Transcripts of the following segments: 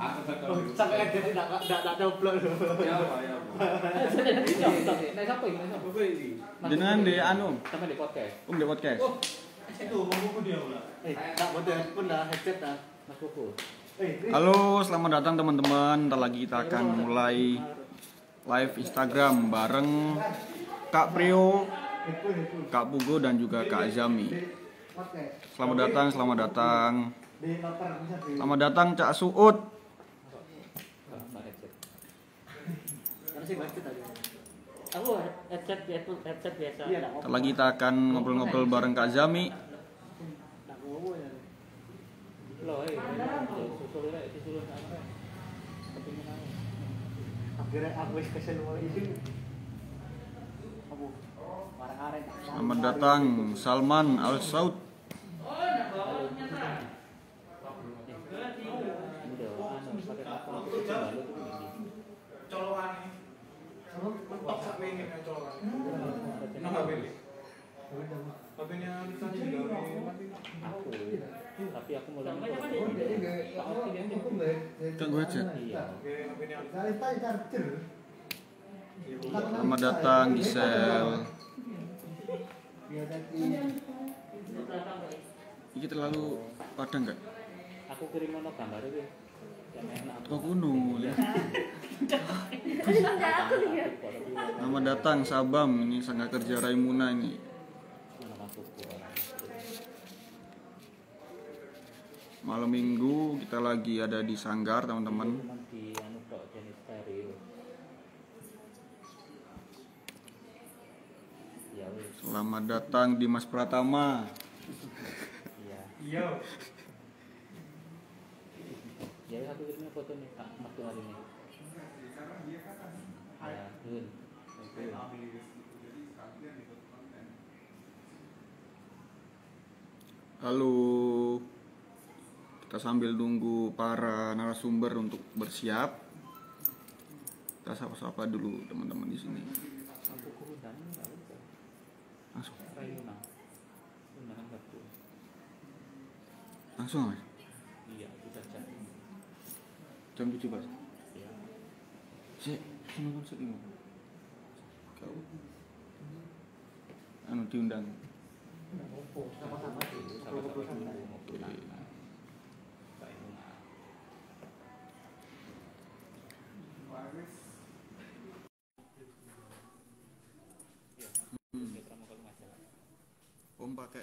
Aku tak sampai edit enggak coblok lho. Ya apa ya. Nek sapa iki? Jenengan di anu, Sampai di podcast. di podcast. Itu buku dia ulah. Tak bodoh pun dah headset dah. Mas Kuku. Halo, selamat datang teman-teman. Ntar lagi kita akan mulai live Instagram bareng Kak Prio, Kak Pugo dan juga Kak Zami. Selamat datang, selamat datang. Selamat datang Cak Suud. Aku headset biasa. Ntar lagi kita akan ngobrol-ngobrol bareng Kak Zami. Loh, susul sampai. Kepingin aku. Akhirnya aku wis kesel wae iki. Aku arek-arek. Selamat datang Salman Al Saud. Mentok sak menit colokan. Nama beli. HP-nya tadi juga mati. Tapi aku mau Kan gue cek. Selamat datang Gisel. Ini terlalu padang gak? Aku kirim ono gambar iki. Yang enak. Kok kuno ya? Selamat datang Sabam, ini Sangga Kerja Raimuna ini. Malam minggu kita lagi ada di Sanggar teman-teman. Selamat datang Dimas Pratama. Iya. Ya aku kirimnya foto nih Kak, waktu hari ini. Ya, Halo. Kita sambil nunggu para narasumber untuk bersiap. Kita sapa-sapa dulu teman-teman di sini. aku kurudan Langsung. Raimuna. Undangan kartu. Langsung Mas. Iya, kita cek. Jam 7 Mas. Iya. Sik, nonton konsert ini. Kau anu diundang. Sama-sama dulu, sama-sama dulu mau pulang. Om pakai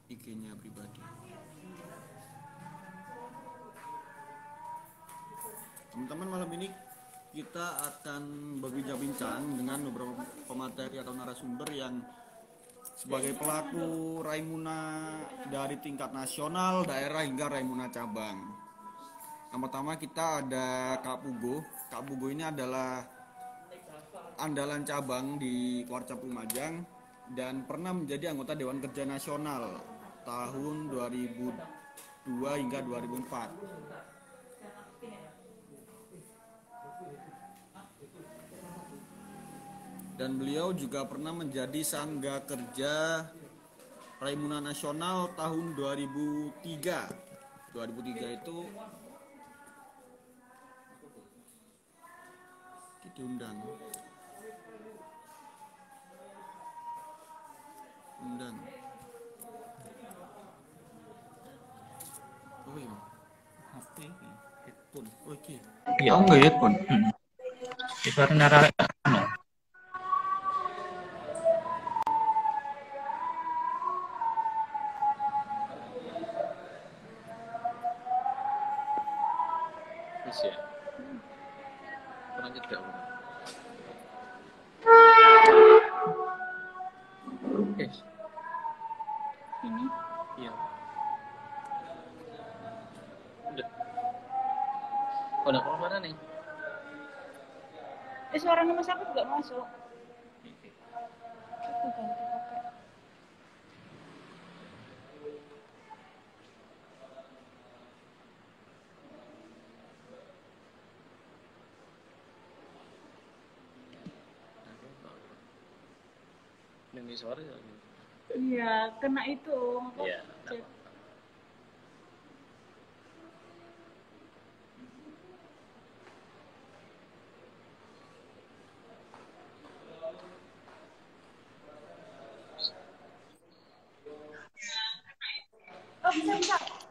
IG-nya pribadi. Teman-teman, malam ini kita akan berbincang-bincang dengan beberapa pemateri atau narasumber yang sebagai pelaku Raimuna dari tingkat nasional, daerah hingga Raimuna cabang. Pertama kita ada Kak Pugo. Kak Pugo ini adalah andalan cabang di Kuarcap Lumajang dan pernah menjadi anggota Dewan Kerja Nasional tahun 2002 hingga 2004. Dan beliau juga pernah menjadi Sangga Kerja Raimuna Nasional tahun 2003. 2003 itu diundang. Oh iya. HP headphone. Oh iki. Iya. Oh enggak headphone. Itu nara anu. Yes ya. Pernah jeda. Ini Iya. udah keluar mana nih? Suara nomor siapa juga masuk. Itu ganti pakai. Ini suara ya. Iya, kena itu. Iya. Cek.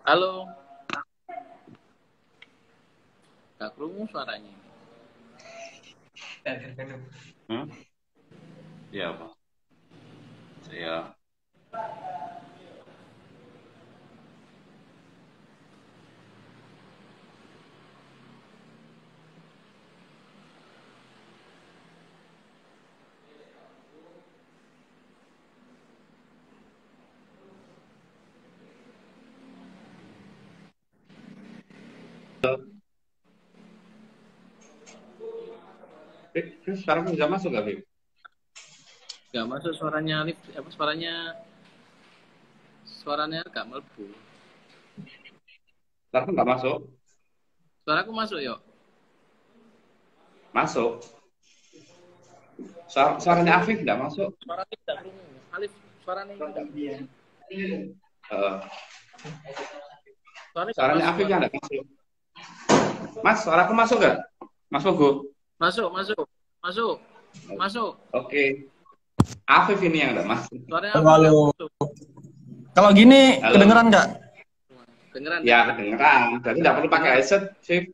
Halo. Gak kerungu suaranya. Iya, Pak. Saya sekarang nggak masuk gak, Bib? Gak masuk suaranya Alif, apa suaranya gak melebu. Sekarang nggak masuk? Suaraku masuk yuk. Masuk. Suaranya Afif nggak masuk? Suara tidak kerungu. Alif, suaranya tidak. Suaranya Afif yang nggak masuk. Mas, suaraku masuk nggak? Mas Ogo? Masuk. Oke. Afif ini yang nggak masuk. Suaranya Halo. masuk. Kalau gini Halo. kedengeran nggak? Kedengeran? Ya, kedengeran. Jadi nggak perlu pakai headset, sih.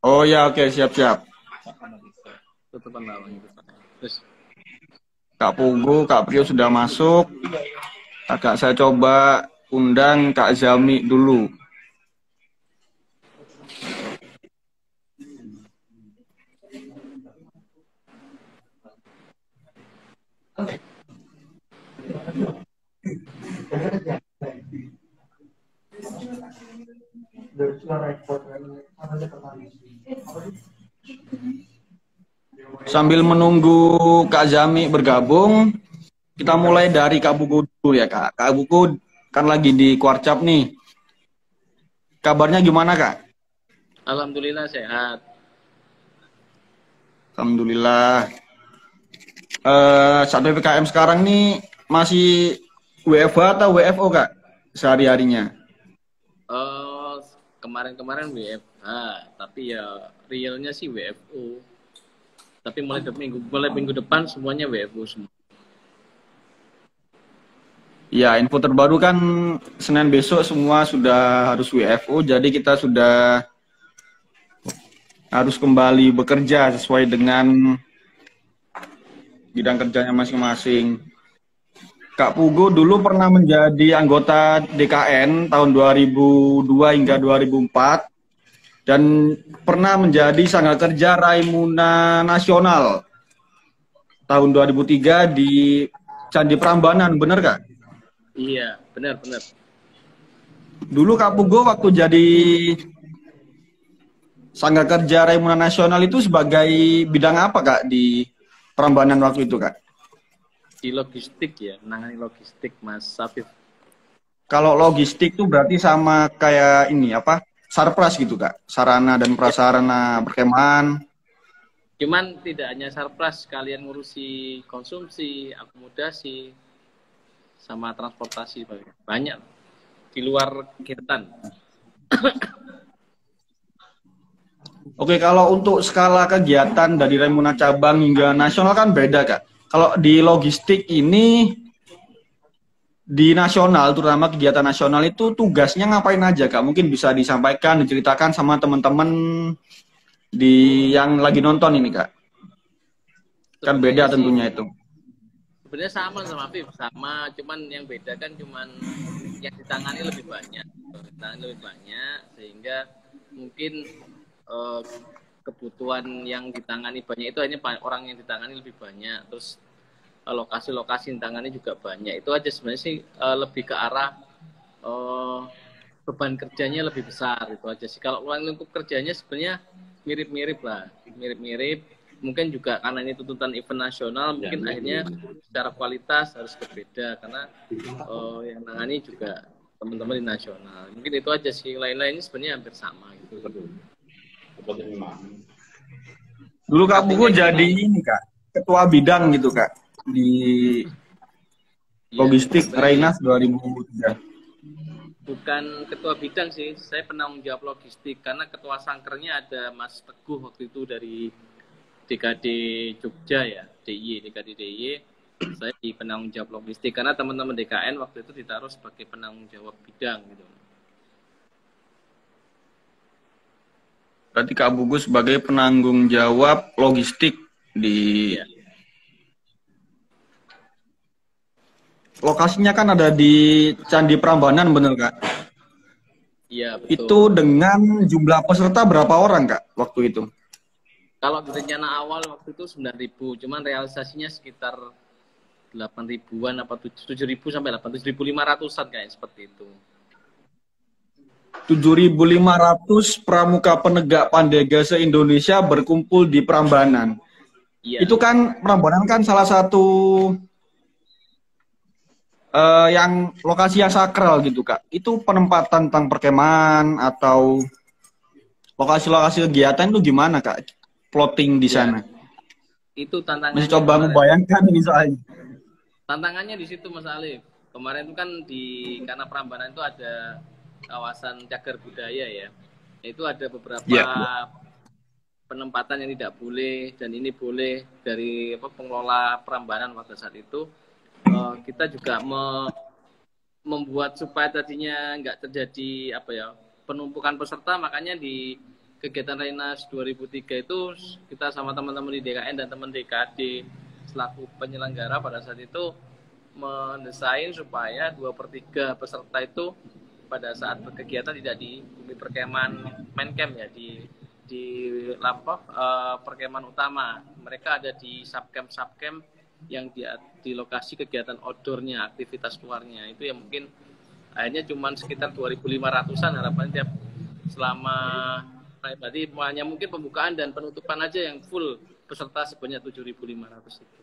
Oh ya, oke, siap-siap. Tutupan bawah itu. Terus Kak Pugu, Kak Prio sudah masuk. Agak saya coba undang Kak Zami dulu. Sambil menunggu Kak Zami bergabung, kita mulai dari Kak Buku dulu ya Kak. Kak Buku kan lagi di Kuarcap nih. Kabarnya gimana Kak? alhamdulillah sehat. Alhamdulillah. Saat PPKM sekarang nih masih WFH atau WFO Kak? Sehari-harinya. Kemarin-kemarin WFH, tapi ya realnya sih WFO. Tapi mulai minggu depan semuanya WFO semua. Ya, info terbaru kan Senin besok semua sudah harus WFO, jadi kita sudah harus kembali bekerja sesuai dengan bidang kerjanya masing-masing. Kak Pugu dulu pernah menjadi anggota DKN tahun 2002 hingga 2004 dan pernah menjadi sangga kerja Raimuna Nasional tahun 2003 di Candi Prambanan, bener Kak? Iya, benar. Dulu Kak Pugu waktu jadi sangga kerja Raimuna Nasional itu sebagai bidang apa Kak di Prambanan waktu itu Kak? Di logistik ya, menangani logistik Mas Safif. Kalau logistik tuh berarti sama kayak ini apa? Sarpras gitu Kak, sarana dan prasarana perkemahan. Cuman tidak hanya sarpras, kalian ngurusi konsumsi, akomodasi, sama transportasi banyak di luar kegiatan. Oke, kalau untuk skala kegiatan dari Raimuna cabang hingga nasional kan beda Kak. Kalau di logistik ini di nasional, terutama kegiatan nasional itu tugasnya ngapain aja Kak? Mungkin bisa disampaikan, diceritakan sama teman-teman yang lagi nonton ini Kak. Kan beda tentunya itu. Sebenarnya sama Afif, sama, cuman yang beda kan cuman yang ditangani lebih banyak. Sehingga mungkin kebutuhan yang ditangani banyak itu hanya orang yang ditangani lebih banyak, terus lokasi-lokasi yang ditangani juga banyak. Itu aja sebenarnya sih, lebih ke arah beban kerjanya lebih besar, itu aja sih. Kalau ruang lingkup kerjanya sebenarnya mirip-mirip. Mungkin juga karena ini tuntutan event nasional, mungkin akhirnya secara kualitas harus berbeda karena yang nangani juga teman-teman di nasional. Mungkin itu aja sih, lain-lainnya sebenarnya hampir sama gitu. Dulu Kak Buku jadi ini Kak, ketua bidang gitu Kak di logistik Rainas 2003. Bukan ketua bidang sih, saya penanggung jawab logistik karena ketua sangkernya ada Mas Teguh waktu itu dari DKD Jogja ya, DKD DIY. Saya di penanggung jawab logistik karena teman-teman DKN waktu itu ditaruh sebagai penanggung jawab bidang gitu. Berarti Kak Pugo sebagai penanggung jawab logistik di lokasinya kan ada di Candi Prambanan, bener Kak? Iya, betul. Itu dengan jumlah peserta berapa orang Kak waktu itu? Kalau rencana awal waktu itu 9.000, cuman realisasinya sekitar 8.000-an apa 7.000 sampai 7.500-an kayak seperti itu. 7.500 pramuka penegak Pandega se-Indonesia berkumpul di Prambanan. Iya. Itu kan Prambanan kan salah satu yang lokasi yang sakral gitu Kak. Itu penempatan tentang perkemahan atau lokasi-lokasi kegiatan itu gimana Kak? Plotting di sana. Itu tantangannya. Masih coba membayangkan ini soalnya. Tantangannya di situ Mas Alif. Kemarin itu kan karena Prambanan itu ada kawasan cagar budaya ya. Itu ada beberapa penempatan yang tidak boleh dan ini boleh dari pengelola Prambanan pada saat itu. Kita juga membuat supaya tadinya nggak terjadi penumpukan peserta, makanya di kegiatan Rainas 2003 itu kita sama teman-teman di DKN dan teman DKD selaku penyelenggara pada saat itu mendesain supaya 2/3 peserta itu pada saat berkegiatan tidak di bumi perkemahan main camp ya, di perkemahan utama. Mereka ada di subcamp yang di lokasi kegiatan outdoornya, aktivitas luarnya. Itu yang mungkin akhirnya cuma sekitar 2.500-an harapannya tiap selama berarti hanya mungkin pembukaan dan penutupan aja yang full peserta sebanyak 7.500 itu.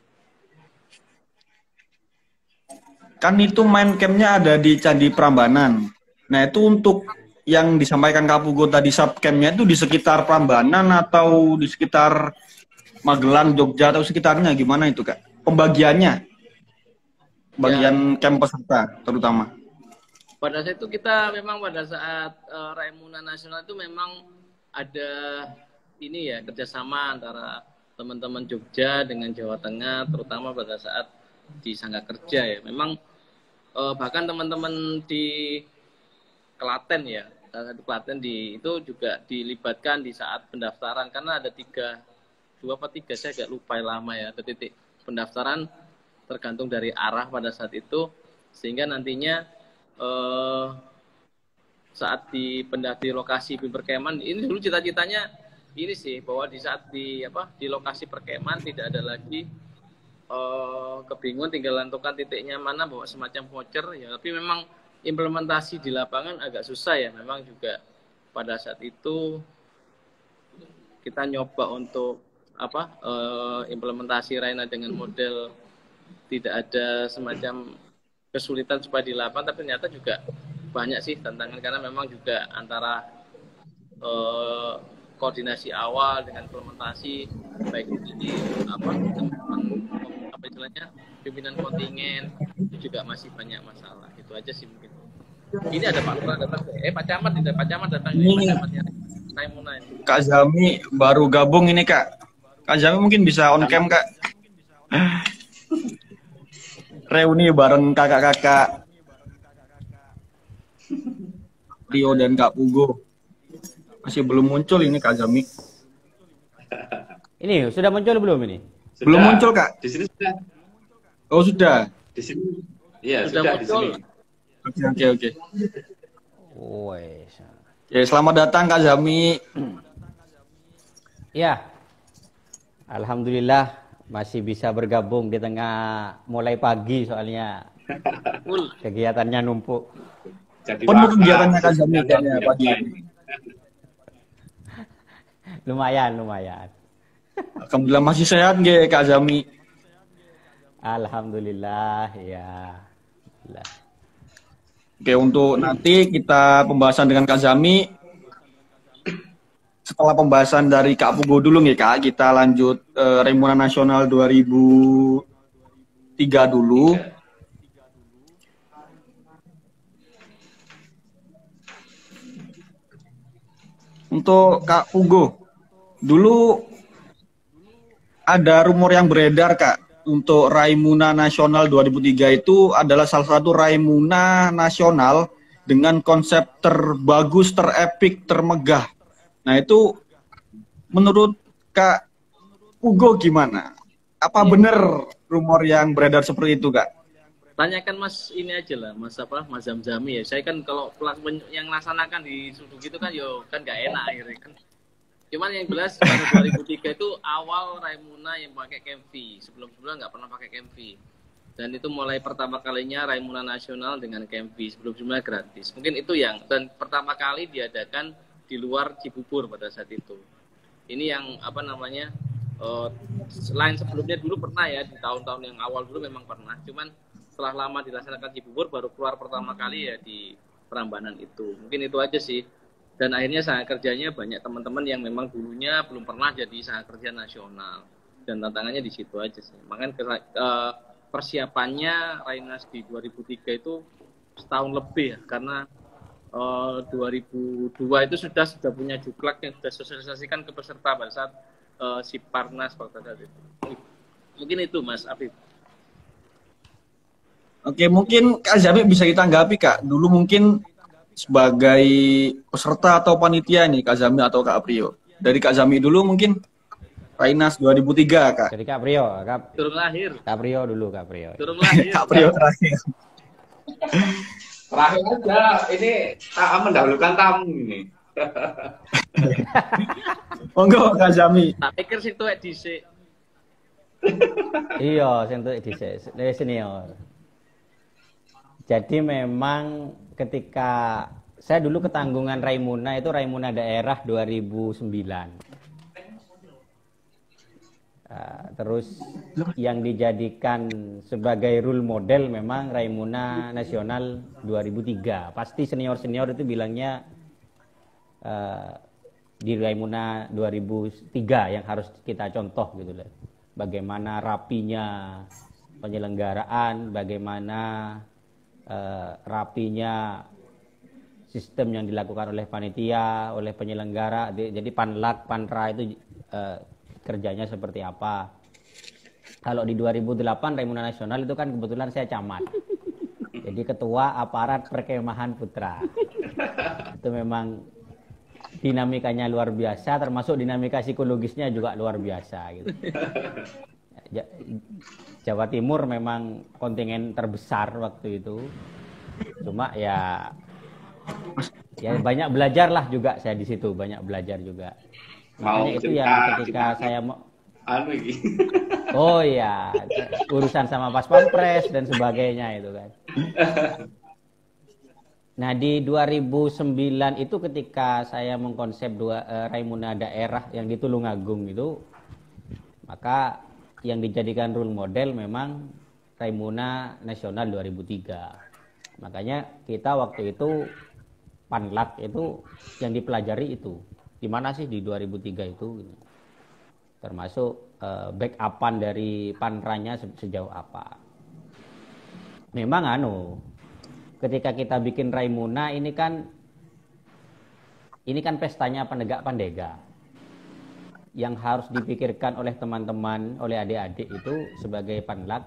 Kan itu main campnya ada di Candi Prambanan. Nah itu untuk yang disampaikan Kak Pugo tadi subcampnya itu di sekitar Prambanan atau di sekitar Magelang, Jogja atau sekitarnya gimana itu Kak? Pembagiannya, bagian camp peserta terutama. Pada saat itu kita memang pada saat Raimuna Nasional itu memang ada ini ya kerjasama antara teman-teman Jogja dengan Jawa Tengah, terutama pada saat di Sangga Kerja ya. Memang bahkan teman-teman di Klaten ya, salah satu Klaten itu juga dilibatkan di saat pendaftaran karena ada 2 apa 3 saya agak lupa lama ya, ada titik pendaftaran tergantung dari arah pada saat itu sehingga nantinya saat di lokasi perkemahan ini dulu cita-citanya ini sih bahwa di saat di lokasi perkemahan tidak ada lagi kebingungan tinggal tentukan titiknya mana bawa semacam voucher ya, tapi memang implementasi di lapangan agak susah ya. Memang juga pada saat itu kita nyoba untuk implementasi Raina dengan model tidak ada semacam kesulitan supaya di lapangan, tapi ternyata juga banyak sih tantangan karena memang juga antara koordinasi awal dengan implementasi baik di istilahnya pimpinan kontingen itu juga masih banyak masalah. Itu aja sih mungkin. Ini ada Pak Lurah datang, Pak Camat datang ini. Pak Camatnya Raimuna ini. Kak Zami baru gabung ini Kak. Kak Zami mungkin bisa on cam Kak. Reuni bareng kakak-kakak Rio dan Kak Pugo. Masih belum muncul ini Kak Zami. Ini sudah muncul belum ini? Sudah. Belum muncul Kak. Di sini sudah. Oh sudah. Di sini. Iya sudah di muncul. sini. Oke. Ya, selamat datang Kak Zami. Ya. Alhamdulillah masih bisa bergabung di tengah mulai pagi soalnya kegiatannya numpuk. Penuh kegiatannya Kak Zami kayaknya pagi ini. Lumayan. Alhamdulillah masih sehat nggih Kak Zami. Alhamdulillah ya. Oke, untuk nanti kita pembahasan dengan Kak Zami. Setelah pembahasan dari Kak Pugo dulu nih Kak, kita lanjut Raimuna Nasional 2003 dulu. Untuk Kak Pugo, dulu ada rumor yang beredar Kak, untuk Raimuna Nasional 2003 itu adalah salah satu Raimuna Nasional dengan konsep terbagus, terepik, termegah. Nah itu menurut Kak Ugo gimana? Apa benar rumor yang beredar seperti itu, Kak? Tanyakan Mas ini aja lah, Mas apa, Mas Zamzami ya. Saya kan kalau yang laksanakan di Sudut gitu kan, yo kan gak enak akhirnya kan. Cuman yang jelas pada 2003 itu awal Raimuna yang pakai Kemvi. Sebelum-sebelumnya nggak pernah pakai Kemvi. Dan itu mulai pertama kalinya Raimuna nasional dengan Kemvi. Sebelum-sebelumnya gratis. Mungkin itu yang dan pertama kali diadakan di luar Cibubur pada saat itu. Ini yang apa namanya? Selain sebelumnya dulu pernah ya di tahun-tahun yang awal dulu memang pernah. Cuman setelah lama dilaksanakan Cibubur baru keluar pertama kali ya di Prambanan itu. Mungkin itu aja sih. Dan akhirnya saha kerjanya banyak teman-teman yang memang dulunya belum pernah jadi saha kerja nasional. Dan tantangannya di situ aja sih. Makanya persiapannya Rainas di 2003 itu setahun lebih ya. Karena 2002 itu sudah punya juklak yang sudah sosialisasikan ke peserta pada saat si Parnas pada saat itu. Mungkin itu Mas Afif. Oke, mungkin Kak Zami bisa ditanggapi, Kak. Dulu mungkin sebagai peserta atau panitia nih, Kak Zami atau Kak Aprio. Dari Kak Zami dulu mungkin Rainas 2003, Kak. Jadi Kak Prio, Turun lahir. Kak Prio dulu, Kak Prio. Turun lahir. Kak Aprio terakhir. Terakhir aja, ini mendahulukan tamu ini. Monggo Kak Zami. Tak pikir situ dhisik. Iya, sentuh dari senior. Jadi memang ketika saya dulu ketanggungan Raimuna itu Raimuna daerah 2009. Terus yang dijadikan sebagai role model memang Raimuna nasional 2003. Pasti senior-senior itu bilangnya di Raimuna 2003 yang harus kita contoh gitu loh. Bagaimana rapinya penyelenggaraan, bagaimana rapinya sistem yang dilakukan oleh panitia, oleh penyelenggara. Jadi Panlak, Panra itu kerjanya seperti apa. Kalau di 2008 Raimuna Nasional itu kan kebetulan saya camat. Jadi ketua aparat perkemahan putra. Itu memang dinamikanya luar biasa, termasuk dinamika psikologisnya juga luar biasa gitu. Jawa Timur memang kontingen terbesar waktu itu. Cuma ya banyak belajar lah juga saya di situ, banyak belajar juga. Makanya itu yang ketika saya mau oh iya, urusan sama pas pampres dan sebagainya itu kan. Nah di 2009 itu ketika saya mengkonsep Raimuna daerah yang di Tulungagung itu, maka yang dijadikan role model memang Raimuna Nasional 2003. Makanya kita waktu itu Panlak itu yang dipelajari itu. Gimana sih di 2003 itu? Termasuk backupan dari Panranya sejauh apa. Memang ketika kita bikin Raimuna ini kan pestanya penegak pandega. Yang harus dipikirkan oleh teman-teman, oleh adik-adik itu sebagai Panlak,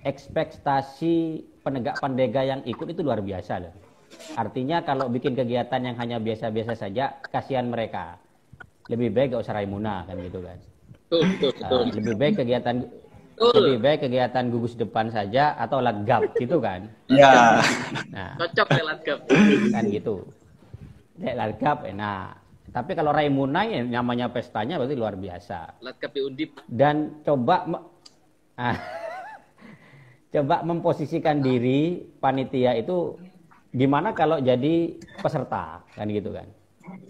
ekspektasi penegak pandega yang ikut itu luar biasa loh. Artinya kalau bikin kegiatan yang hanya biasa-biasa saja, kasihan mereka. Lebih baik gak usah Raimuna kan gitu kan. Betul. Lebih baik kegiatan gugus depan saja atau latgab gitu kan. Ya. Nah, Cocok ya latgab. Kan gitu. Latgab enak. Tapi kalau Raimuna ya namanya pestanya berarti luar biasa. Latgab di Undip. Dan coba memposisikan diri panitia itu gimana kalau jadi peserta kan gitu kan.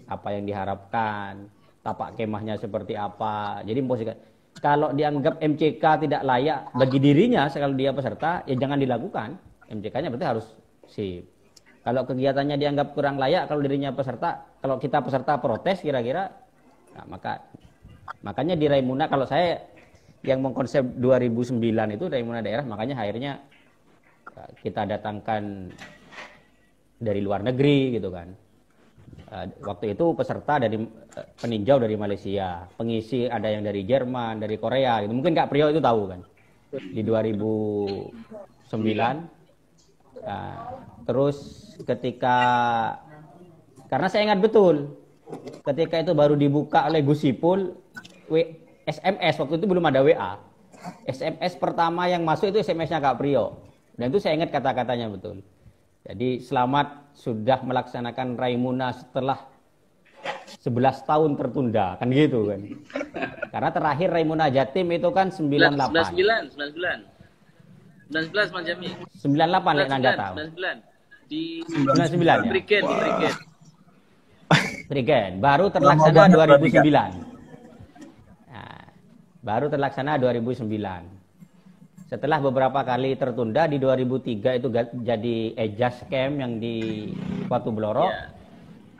Apa yang diharapkan, tapak kemahnya seperti apa. Jadi memposisikan. Kalau dianggap MCK tidak layak bagi dirinya kalau dia peserta, ya jangan dilakukan. MCK-nya berarti harus sip. Kalau kegiatannya dianggap kurang layak, kalau dirinya peserta, kalau kita peserta protes kira-kira, nah makanya di Raimuna, kalau saya yang mengkonsep 2009 itu Raimuna daerah, makanya akhirnya kita datangkan dari luar negeri gitu kan. Waktu itu peserta dari peninjau dari Malaysia, pengisi ada yang dari Jerman, dari Korea gitu. Mungkin Kak Prio itu tahu kan. Di 2009 terus ketika karena saya ingat betul ketika itu baru dibuka oleh Gus Ipul, SMS, waktu itu belum ada WA. SMS pertama yang masuk itu SMS-nya Kak Priyo. Dan itu saya ingat kata-katanya betul. Jadi selamat sudah melaksanakan Raimuna setelah 11 tahun tertunda, kan gitu kan. Karena terakhir Raimuna Jatim itu kan 98. 19 Mas Jami. 98 lek Nanda tahu. 99 di 99 ya. Prigen. Prigen baru terlaksana 2009. Nah, baru terlaksana 2009. Setelah beberapa kali tertunda di 2003 itu jadi Ejas Camp yang di Watu Bloro. Yeah.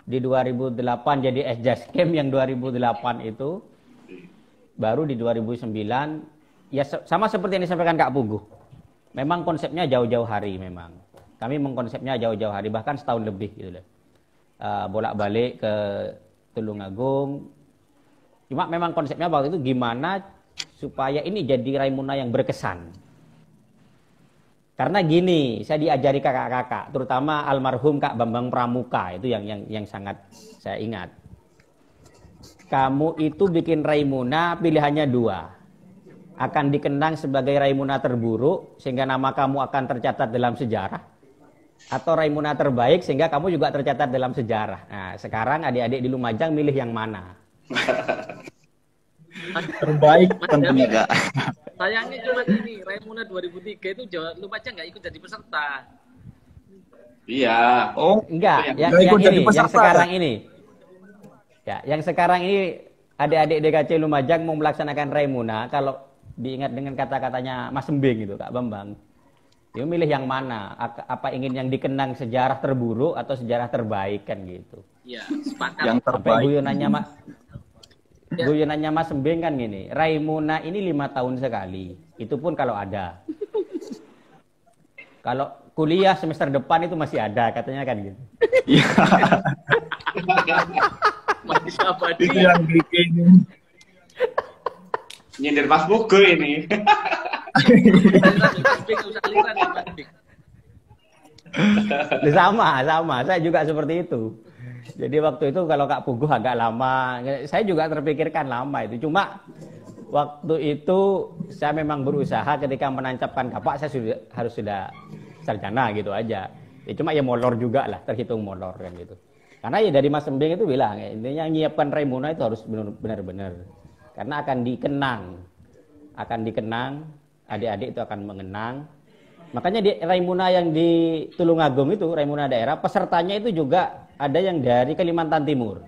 Di 2008 jadi Ejas Camp yang 2008 itu. Baru di 2009 ya sama seperti yang disampaikan Kak Puguh. Memang konsepnya jauh-jauh hari memang. Kami mengkonsepnya jauh-jauh hari bahkan setahun lebih gitu loh. Bolak-balik ke Tulungagung. Cuma memang konsepnya waktu itu gimana supaya ini jadi Raimuna yang berkesan. Karena gini, saya diajari kakak-kakak, terutama almarhum Kak Bambang Pramuka itu yang sangat saya ingat. Kamu itu bikin Raimuna pilihannya 2. Akan dikenang sebagai Raimuna terburuk sehingga nama kamu akan tercatat dalam sejarah, atau Raimuna terbaik sehingga kamu juga tercatat dalam sejarah. Nah, sekarang adik-adik di Lumajang milih yang mana? Terbaik tentunya Kak. Sayangnya cuma ini, Raimuna 2003 itu Lumajang nggak ikut jadi peserta. Iya. Oh, Enggak, yang sekarang ini. Ya, yang sekarang ini adik-adik DKC Lumajang mau melaksanakan Raimuna, kalau diingat dengan kata-katanya Mas Sembing itu Kak Bambang. Dia milih yang mana? Apa ingin yang dikenang sejarah terburuk atau sejarah terbaik kan gitu. Iya, sepakat. yang terbaik. Guyonannya Mas Sembing kan gini, Raimuna ini 5 tahun sekali. Itu pun kalau ada. Kalau kuliah semester depan itu masih ada katanya kan gitu. Iya. Masih apa Itu dia? yang bikin Nyindir Mas Puguh ini. Sama. Saya juga seperti itu. Jadi waktu itu kalau Kak Puguh agak lama, saya juga terpikirkan lama itu. Cuma waktu itu saya memang berusaha ketika menancapkan kapak saya harus sudah sarjana gitu aja. Ya, cuma ya molor juga lah, terhitung molor kan gitu. Karena ya dari Mas Sembing itu bilang, intinya nyiapkan Raimuna itu harus benar-benar. Karena akan dikenang, adik-adik itu akan mengenang. Makanya di Raimuna yang di Tulungagung itu, Raimuna daerah, pesertanya itu juga ada yang dari Kalimantan Timur.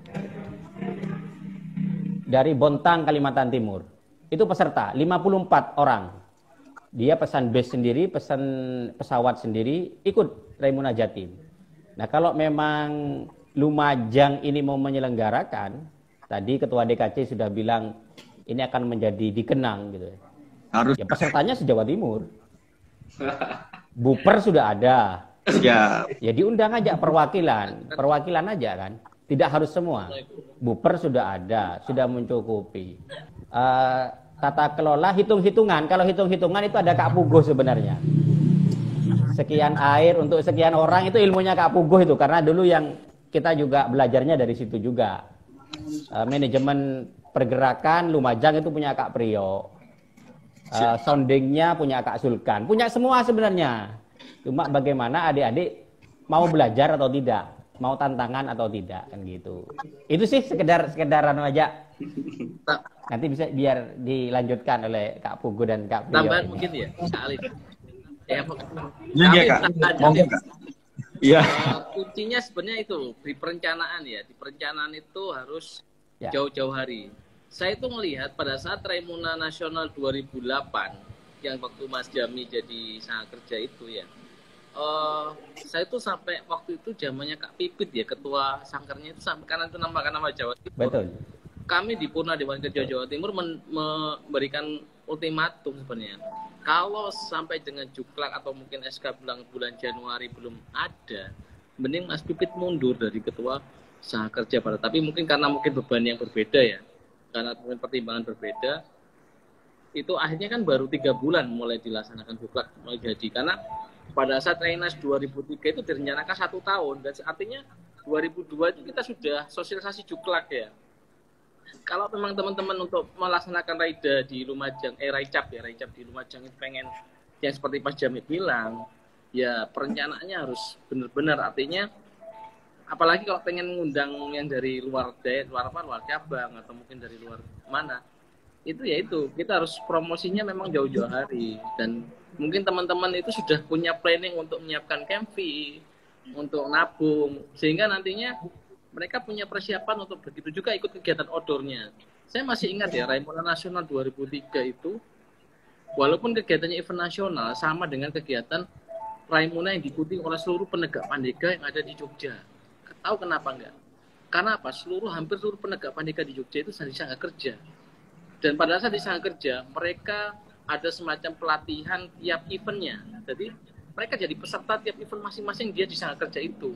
Dari Bontang, Kalimantan Timur. Itu peserta, 54 orang. Dia pesan bus sendiri, pesan pesawat sendiri, ikut Raimuna Jatim. Nah kalau memang Lumajang ini mau menyelenggarakan, tadi Ketua DKC sudah bilang ini akan menjadi dikenang gitu. harus Ya pesertanya se-Jawa Timur. Buper sudah ada. ya. Ya diundang aja perwakilan aja kan. Tidak harus semua. Buper sudah ada, sudah mencukupi. Tata kelola hitung-hitungan. Kalau hitung-hitungan itu ada Kak Puguh sebenarnya. Sekian air untuk sekian orang itu ilmunya Kak Puguh itu. Karena dulu yang kita juga belajarnya dari situ juga. Manajemen pergerakan Lumajang itu punya Kak Priyo. Soundingnya punya Kak Sulkan. Punya semua sebenarnya. Cuma bagaimana adik-adik mau belajar atau tidak. Mau tantangan atau tidak kan gitu. Itu sih sekedar aja. Nanti bisa biar dilanjutkan oleh Kak Puguh dan Kak Priyo. Tambahan ini. mungkin ya, Kak Alif. Ya, Iya Kak. Monggo Kak. Iya. Kuncinya sebenarnya itu di perencanaan ya. Di perencanaan itu harus Ya. jauh-jauh hari. Saya itu melihat pada saat Raimuna Nasional 2008 yang waktu Mas Jami jadi sangat kerja itu ya. Saya tuh sampai waktu itu zamannya Kak Pipit ya, ketua sangkarnya itu sampai karena itu nama Jawa Timur. Betul. Kami di Purna Dewan Kerja Jawa Timur memberikan ultimatum sebenarnya. Kalau sampai dengan Juklak atau mungkin SK bulan Januari belum ada, mending Mas Pipit mundur dari ketua Saha Kerja pada. Tapi mungkin karena mungkin beban yang berbeda ya, karena mungkin pertimbangan berbeda, itu akhirnya kan baru 3 bulan mulai dilaksanakan Juklak mulai jadi. Karena pada saat Raimnas 2003 itu direncanakan 1 tahun, dan artinya 2002 itu kita sudah sosialisasi juklak ya. Kalau memang teman-teman untuk melaksanakan raida di Lumajang, Raicap di Lumajang itu pengen yang seperti Mas Jamil bilang, ya perencanaannya harus benar-benar, artinya apalagi kalau pengen ngundang yang dari luar cabang atau mungkin dari luar mana, itu kita harus promosinya memang jauh-jauh hari, dan mungkin teman-teman itu sudah punya planning untuk menyiapkan camp fee, untuk nabung, sehingga nantinya mereka punya persiapan untuk begitu juga ikut kegiatan outdoor-nya. Saya masih ingat ya, Raimuna Nasional 2003 itu, walaupun kegiatannya event nasional, sama dengan kegiatan Raimuna yang diikuti oleh seluruh penegak pandega yang ada di Jogja. Tahu kenapa enggak? Karena apa? Hampir seluruh penegak pandega di Jogja itu di Sangga Kerja. Dan pada saat di Sangga Kerja, mereka ada semacam pelatihan tiap eventnya. Jadi, mereka jadi peserta tiap event masing-masing dia di Sangga Kerja itu.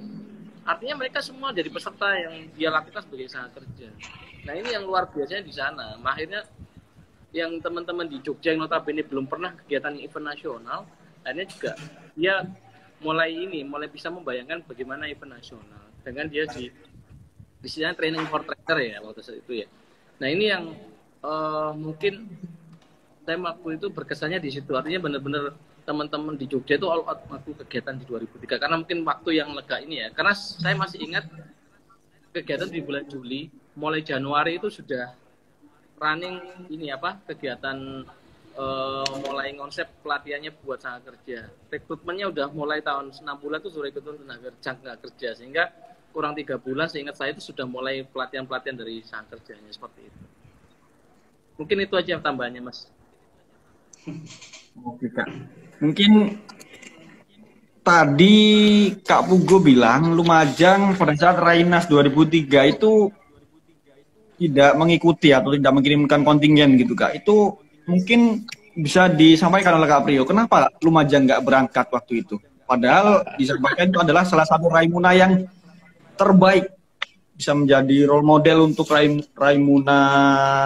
Artinya mereka semua jadi peserta yang dia lakukan sebagai Sangga Kerja. Nah, ini yang luar biasanya di sana. Akhirnya yang teman-teman di Jogja yang notabene belum pernah kegiatan event nasional, akhirnya juga dia mulai bisa membayangkan bagaimana event nasional dengan dia di istilahnya training for trainer ya waktu itu ya. Nah, ini yang mungkin saya waktu itu berkesannya di situ. Artinya benar-benar teman-teman di Jogja itu all out waktu kegiatan di 2003, karena mungkin waktu yang lega ini ya, karena saya masih ingat kegiatan di bulan Juli, mulai Januari itu sudah running kegiatan mulai konsep pelatihannya buat Sangga Kerja. Rekrutmennya udah mulai tahun 6 bulan itu sudah rekrutmen tenaga kerja, sehingga kurang 3 bulan seingat saya itu sudah mulai pelatihan-pelatihan dari Sangga Kerjanya seperti itu. Mungkin itu aja tambahannya, Mas. Oke, Kak. Mungkin tadi Kak Pugo bilang Lumajang pada saat Rainas 2003 itu tidak mengikuti atau tidak mengirimkan kontingen gitu, Kak. Itu mungkin bisa disampaikan oleh Kak Priyo, kenapa Lumajang nggak berangkat waktu itu? Padahal disampaikan itu adalah salah satu Raimuna yang terbaik, bisa menjadi role model untuk Raimuna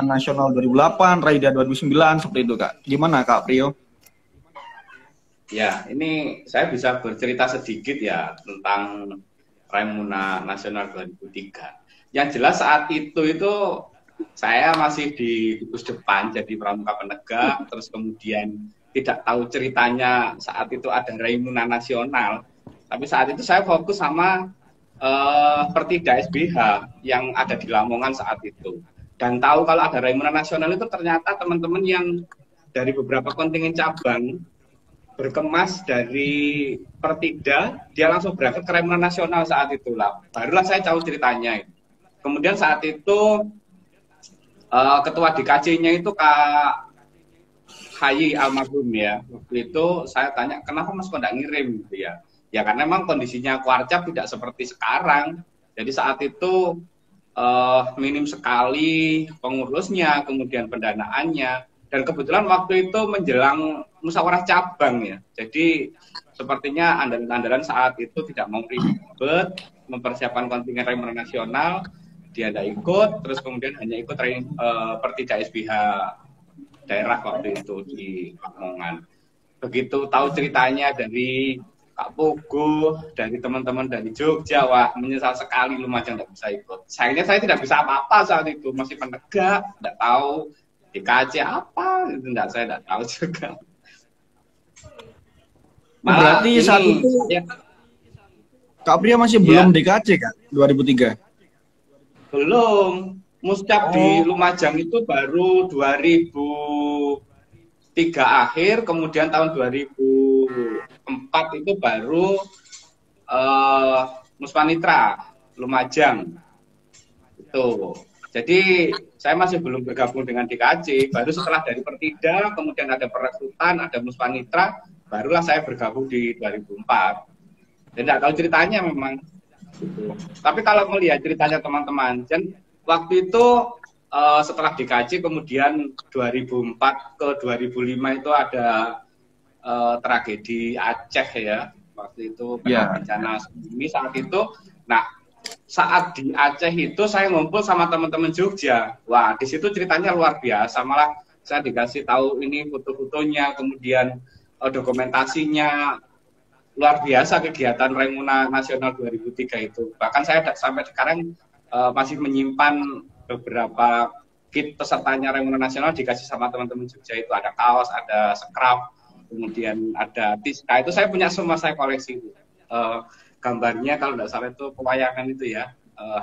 Nasional 2008, Raida 2009, seperti itu, Kak. Gimana, Kak Priyo? Ya, ini saya bisa bercerita sedikit ya tentang Raimuna Nasional 2003. Yang jelas saat itu saya masih di Gugus Depan jadi pramuka penegak, terus kemudian tidak tahu ceritanya saat itu ada Raimuna Nasional. Tapi saat itu saya fokus sama Pertida SBH yang ada di Lamongan saat itu. Dan tahu kalau ada Raimuna Nasional itu ternyata teman-teman yang dari beberapa kontingen cabang berkemas dari Pertida, dia langsung berangkat ke Raimuna Nasional saat itu lah. Barulah saya tahu ceritanya. Kemudian saat itu ketua DKC-nya itu Kak Hayi almarhum ya. Waktu itu saya tanya, kenapa Mas kok nggak ngirim gitu ya? Ya karena memang kondisinya Kuarcap tidak seperti sekarang. Jadi saat itu minim sekali pengurusnya, kemudian pendanaannya. Dan kebetulan waktu itu menjelang musyawarah cabang ya. Jadi sepertinya andalan-andalan saat itu tidak mau ribet, mempersiapkan kontingen Raimuna Nasional, dia tidak ikut, terus kemudian hanya ikut Pertida SBH daerah waktu itu di Lamongan. Begitu tahu ceritanya dari Kak Pugo, dari teman-teman dari Jogja, wah menyesal sekali Lumajang tidak bisa ikut. Sayangnya saya tidak bisa apa-apa saat itu, masih penegak, tidak tahu DKC apa, saya tidak tahu juga. Malah berarti ini, saat itu ya, Kak Priyo masih belum DKC, Kak, 2003? Belum. Muscap di Lumajang itu baru 2003 akhir, kemudian tahun 2004 itu baru Muspanitra Lumajang. Itu. Jadi saya masih belum bergabung dengan DKC, baru setelah dari Pertida, kemudian ada perekrutan, ada Muspanitra, barulah saya bergabung di 2004. Dan tidak tahu ceritanya memang. Tapi kalau melihat ceritanya teman-teman, dan waktu itu setelah DKC kemudian 2004 ke 2005 itu ada tragedi Aceh ya, waktu itu bencana tsunami saat itu. Nah, saat di Aceh itu saya ngumpul sama teman-teman Jogja. Wah, di situ ceritanya luar biasa. Malah saya dikasih tahu ini foto-fotonya, kemudian dokumentasinya. luar biasa kegiatan Raimuna Nasional 2003 itu. Bahkan saya sampai sekarang masih menyimpan beberapa kit pesertanya Raimuna Nasional dikasih sama teman-teman Jogja itu. Ada kaos, ada scrap, kemudian ada tiska. Itu saya punya semua, saya koleksi itu. Gambarnya kalau tidak salah itu pewayangan itu ya.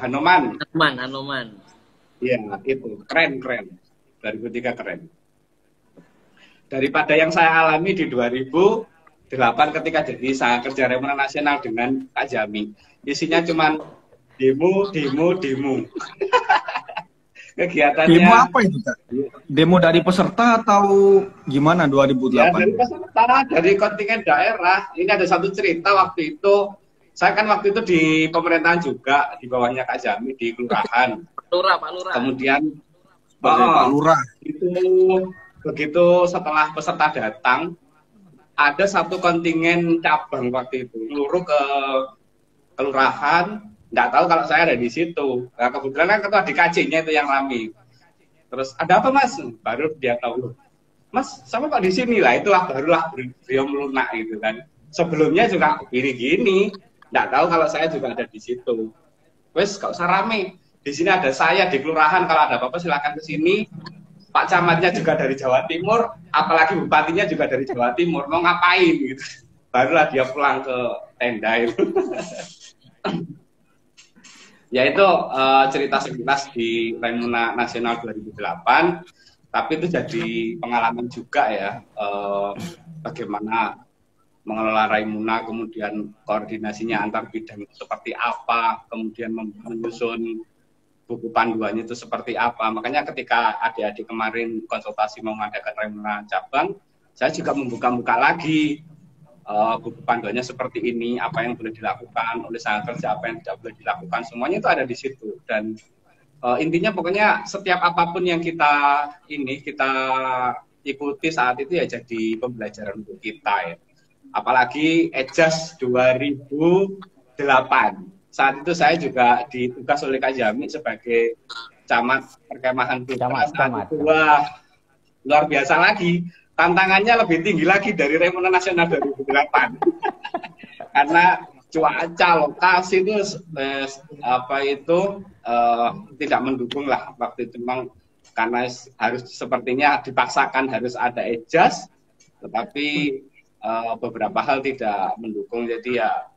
Hanoman. Hanoman. Iya, itu. Keren. 2003 keren. Daripada yang saya alami di 2008 ketika jadi saya kerja Raimuna Nasional dengan Kak Jami. Isinya cuma demo. Kegiatannya. Demo apa itu, Kak? Demo dari peserta atau gimana 2008? Ya, dari peserta, dari kontingen daerah. Ini ada satu cerita waktu itu. Saya kan waktu itu di pemerintahan juga, di bawahnya Kak Jami, di kelurahan. Pak Lurah. Kemudian, Pak Lurah. begitu setelah peserta datang, ada satu kontingen cabang waktu itu, ngeluruh ke kelurahan, nggak tahu kalau saya ada di situ. Nah, kebetulan kan ketua DKC-nya itu yang rame. Terus, ada apa mas? Baru dia tahu, mas, sama Pak di sini lah, itulah barulah beliau melunak gitu kan. Sebelumnya juga gini-gini. Nggak tahu kalau saya juga ada di situ. Wes, gak usah rame. Di sini ada saya di kelurahan. Kalau ada apa-apa silakan ke sini. Pak camatnya juga dari Jawa Timur, apalagi bupatinya juga dari Jawa Timur. Mau ngapain gitu? Barulah dia pulang ke tenda itu. Ya itu cerita sekilas di Raimuna Nasional 2008. Tapi itu jadi pengalaman juga ya. Bagaimana mengelola Raimuna, kemudian koordinasinya antar bidang itu seperti apa, kemudian menyusun buku panduannya itu seperti apa. Makanya ketika adik-adik kemarin konsultasi mau mengadakan Raimuna cabang, saya juga membuka-buka lagi buku panduannya seperti ini, apa yang boleh dilakukan oleh sang kerja, apa yang tidak boleh dilakukan, semuanya itu ada di situ. Dan intinya pokoknya setiap apapun yang kita ikuti saat itu ya jadi pembelajaran untuk kita ya. Apalagi EJAS 2008. Saat itu saya juga ditugas oleh Kak Jami sebagai camat perkemahan Pilpres. Wah, luar biasa lagi. Tantangannya lebih tinggi lagi dari Raimuna Nasional 2008. Karena cuaca, lokasi itu tidak mendukung lah waktu itu, memang karena harus sepertinya dipaksakan harus ada EJAS, tetapi beberapa hal tidak mendukung. Jadi ya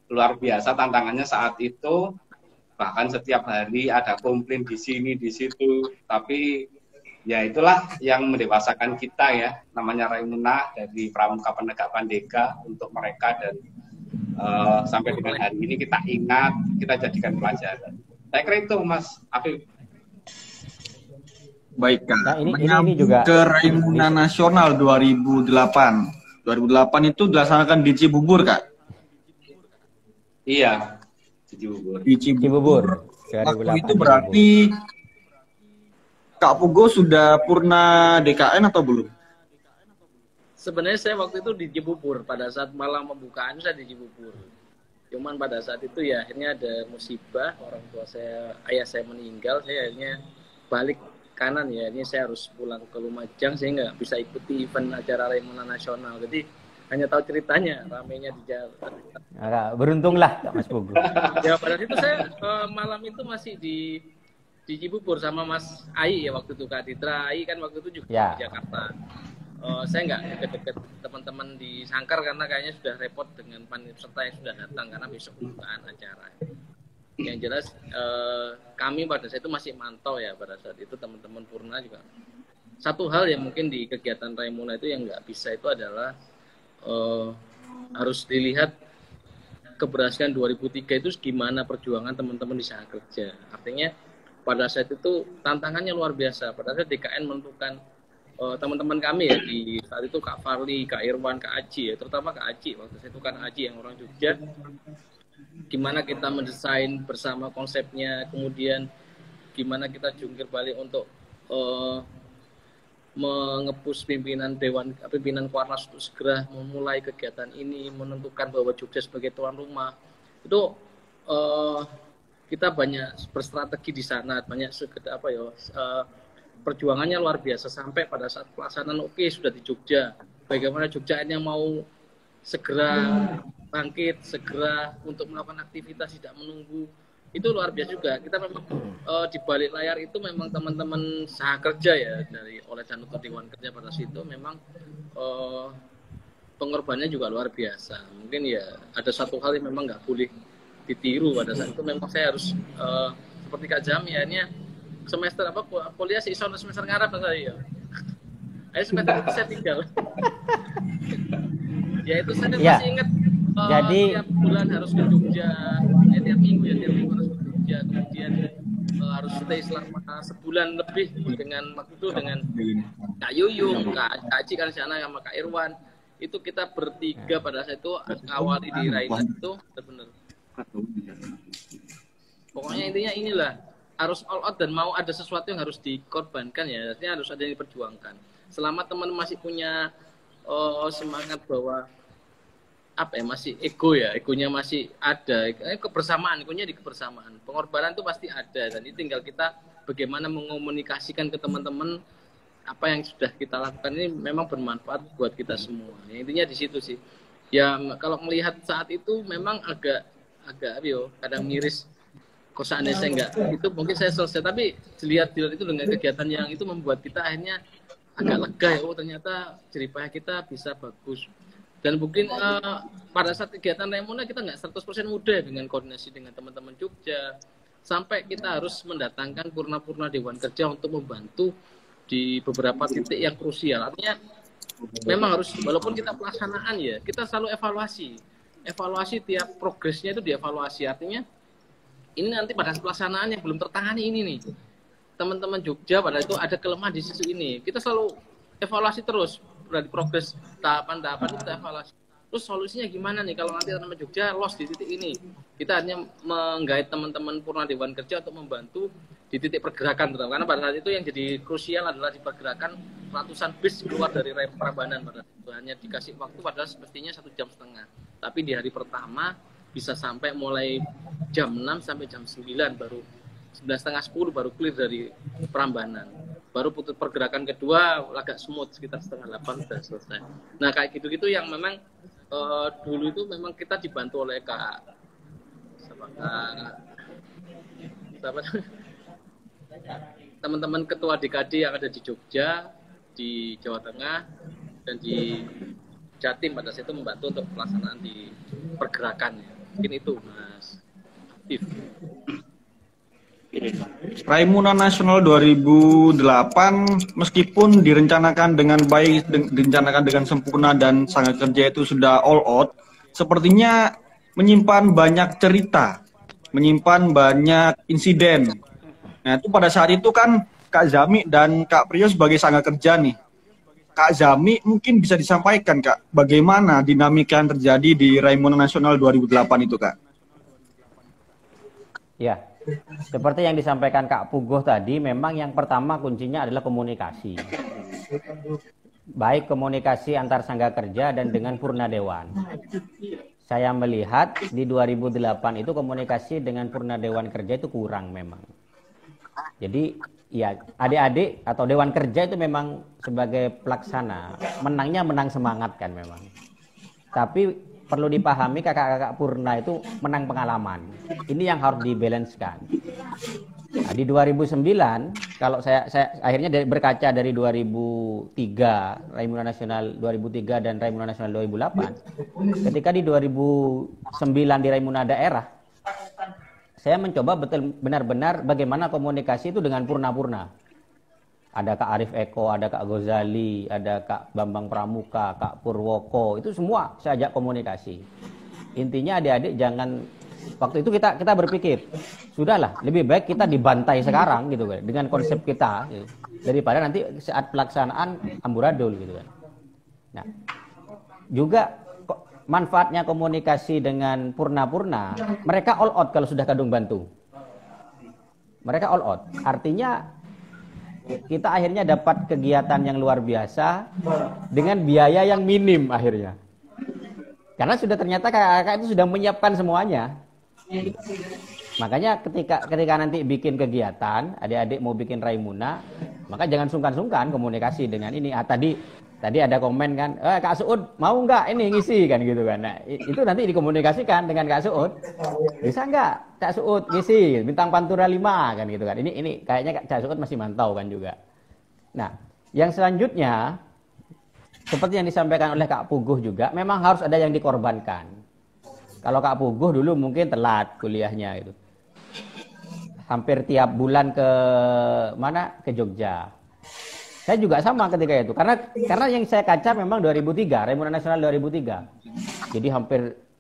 luar biasa tantangannya saat itu, bahkan setiap hari ada komplain di sini di situ, tapi ya itulah yang mendewasakan kita ya, namanya Raimuna dari Pramuka Penegak Pandega untuk mereka. Dan sampai dengan hari ini kita ingat, kita jadikan pelajaran. Saya kira itu Mas Afif. Baik, Kak. Nah, ini juga ke Raimuna Nasional 2008. 2008 itu dilaksanakan di Cibubur, Kak? Iya, di Cibubur. Di Cibubur. Waktu itu berarti Kak Pugo sudah purna DKN atau belum? Sebenarnya saya waktu itu di Cibubur. Pada saat malam pembukaan saya di Cibubur. Cuman pada saat itu ya akhirnya ada musibah, orang tua saya, ayah saya meninggal, saya akhirnya balik kanan ya, ini saya harus pulang ke Lumajang, saya nggak bisa ikuti event acara Raimuna Nasional. Jadi hanya tahu ceritanya, ramenya di jalan. Beruntunglah Mas Pugu. Ya pada itu saya malam itu masih di Cibubur sama Mas Ai ya waktu itu, Kak Ditra Ai kan waktu itu juga ya. Di Jakarta. Saya nggak deket-deket teman-teman di Sangkar karena kayaknya sudah repot dengan peserta yang sudah datang karena besok pembukaan acara. Yang jelas kami pada saat itu masih mantau ya pada saat itu, teman-teman Purna juga. Satu hal yang mungkin di kegiatan Raimuna itu yang nggak bisa itu adalah harus dilihat keberhasilan 2003 itu gimana perjuangan teman-teman di Saha Kerja. Artinya pada saat itu tantangannya luar biasa. Pada saat DKN menentukan teman-teman kami ya di saat itu Kak Farli, Kak Irwan, Kak Aji ya, terutama Kak Aji waktu saya itu kan Aji yang orang Jogja. Gimana kita mendesain bersama konsepnya, kemudian gimana kita jungkir balik untuk mengepus pimpinan Kuarnas untuk segera memulai kegiatan ini, menentukan bahwa Jogja sebagai tuan rumah. Itu kita banyak berstrategi di sana, banyak perjuangannya luar biasa sampai pada saat pelaksanaan sudah di Jogja. bagaimana Jogja yang mau segera bangkit, segera untuk melakukan aktivitas, tidak menunggu. Itu luar biasa juga. Kita memang di balik layar itu memang teman-teman sahakerja ya, oleh dan untuk Dewan Kerja pada situ memang pengorbanannya juga luar biasa. Mungkin ya ada satu hal yang memang nggak boleh ditiru pada saat itu. Memang saya harus seperti Kak Jami, akhirnya semester kuliah sih semester ngarap saya. Akhirnya semester itu saya tinggal. Ya itu saya masih ingat. Jadi tiap bulan harus ke Jogja, tiap minggu harus ke Jogja, kemudian harus stay selama sebulan lebih dengan waktu itu dengan Kak Yuyung, Kak Aji kan sana sama Kak Irwan. Itu kita bertiga pada saat itu awali di Raina itu benar-benar. Pokoknya intinya inilah, harus all out dan mau ada sesuatu yang harus dikorbankan ya, artinya harus ada yang diperjuangkan. Selama teman masih punya semangat bahwa masih egonya masih ada, kebersamaan, egonya di kebersamaan, pengorbanan itu pasti ada, dan ini tinggal kita bagaimana mengomunikasikan ke teman-teman apa yang sudah kita lakukan ini memang bermanfaat buat kita semua. Ya, intinya di situ sih. Ya kalau melihat saat itu memang agak kadang miris. Kok seandainya saya enggak, itu mungkin saya selesai. Tapi dilihat itu dengan kegiatan yang itu membuat kita akhirnya agak lega ya. Oh ternyata jeripaya kita bisa bagus. Dan mungkin pada saat kegiatan Raimuna kita nggak 100% mudah dengan koordinasi dengan teman-teman Jogja. Sampai kita harus mendatangkan purna-purna Dewan Kerja untuk membantu di beberapa titik yang krusial. Artinya memang harus, walaupun kita pelaksanaan ya, kita selalu evaluasi. Evaluasi tiap progresnya itu dievaluasi. Artinya ini nanti pada pelaksanaan yang belum tertangani ini nih. Teman-teman Jogja pada itu ada kelemahan di sisi ini. Kita selalu evaluasi terus. Berarti progres tahapan-tahapan itu kita evaluasi. Terus solusinya gimana nih kalau nanti teman-teman Jogja lost di titik ini? Kita hanya menggait teman-teman Purna Dewan Kerja untuk membantu di titik pergerakan, karena pada saat itu yang jadi krusial adalah di pergerakan ratusan bis keluar dari rem Prambanan. Pada itu hanya dikasih waktu padahal semestinya 1,5 jam. Tapi di hari pertama bisa sampai mulai jam 6 sampai jam 9 baru 9:30 10 baru clear dari Prambanan. Baru putus pergerakan kedua agak smooth sekitar 7:30 sudah selesai. Nah kayak gitu-gitu yang memang dulu itu memang kita dibantu oleh teman-teman ketua DKD yang ada di Jogja, di Jawa Tengah, dan di Jatim pada saat itu membantu untuk pelaksanaan di pergerakan. Mungkin itu Mas Aktif. Raimuna Nasional 2008 meskipun direncanakan dengan baik, direncanakan dengan sempurna dan sangat kerja itu sudah all out, sepertinya menyimpan banyak cerita, menyimpan banyak insiden. Nah itu pada saat itu kan Kak Zami dan Kak Priyo sebagai sangat kerja nih. Kak Zami mungkin bisa disampaikan Kak, bagaimana dinamika yang terjadi di Raimuna Nasional 2008 itu Kak? Ya. Seperti yang disampaikan Kak Puguh tadi, memang yang pertama kuncinya adalah komunikasi. Baik komunikasi antar sangga kerja dan dengan Purna Dewan. Saya melihat di 2008 itu komunikasi dengan Purna Dewan Kerja itu kurang memang. Jadi ya adik-adik atau Dewan Kerja itu memang sebagai pelaksana, menangnya menang semangat kan memang. Tapi perlu dipahami kakak-kakak Purna itu menang pengalaman. Ini yang harus dibalancekan. Nah, di 2009, kalau saya akhirnya berkaca dari 2003, Raimuna Nasional 2003 dan Raimuna Nasional 2008, ketika di 2009 di Raimuna Daerah, saya mencoba benar-benar bagaimana komunikasi itu dengan Purna-Purna. Ada Kak Arif Eko, ada Kak Gozali, ada Kak Bambang Pramuka, Kak Purwoko, itu semua saya ajak komunikasi. Intinya adik-adik jangan, waktu itu kita berpikir, sudahlah lebih baik kita dibantai sekarang gitu kan, dengan konsep kita, gitu, daripada nanti saat pelaksanaan amburadul gitu kan. Nah, juga manfaatnya komunikasi dengan Purna-Purna, mereka all out kalau sudah kadung bantu. Mereka all out, artinya kita akhirnya dapat kegiatan yang luar biasa dengan biaya yang minim akhirnya. Karena sudah ternyata kakak-kakak itu sudah menyiapkan semuanya. Makanya ketika nanti bikin kegiatan, adik-adik mau bikin Raimuna, maka jangan sungkan-sungkan komunikasi dengan ini. Tadi Tadi ada komen kan, Kak Suud mau nggak ini ngisi kan gitu kan. Nah, itu nanti dikomunikasikan dengan Kak Suud. Bisa nggak Kak Suud ngisi bintang Pantura 5 kan gitu kan. Ini kayaknya Kak Suud masih mantau kan juga. Nah, yang selanjutnya seperti yang disampaikan oleh Kak Puguh juga, memang harus ada yang dikorbankan. Kalau Kak Puguh dulu mungkin telat kuliahnya itu. Hampir tiap bulan ke mana? Ke Jogja. Saya juga sama ketika itu, karena yang saya kaca memang 2003, Raimuna Nasional 2003. Jadi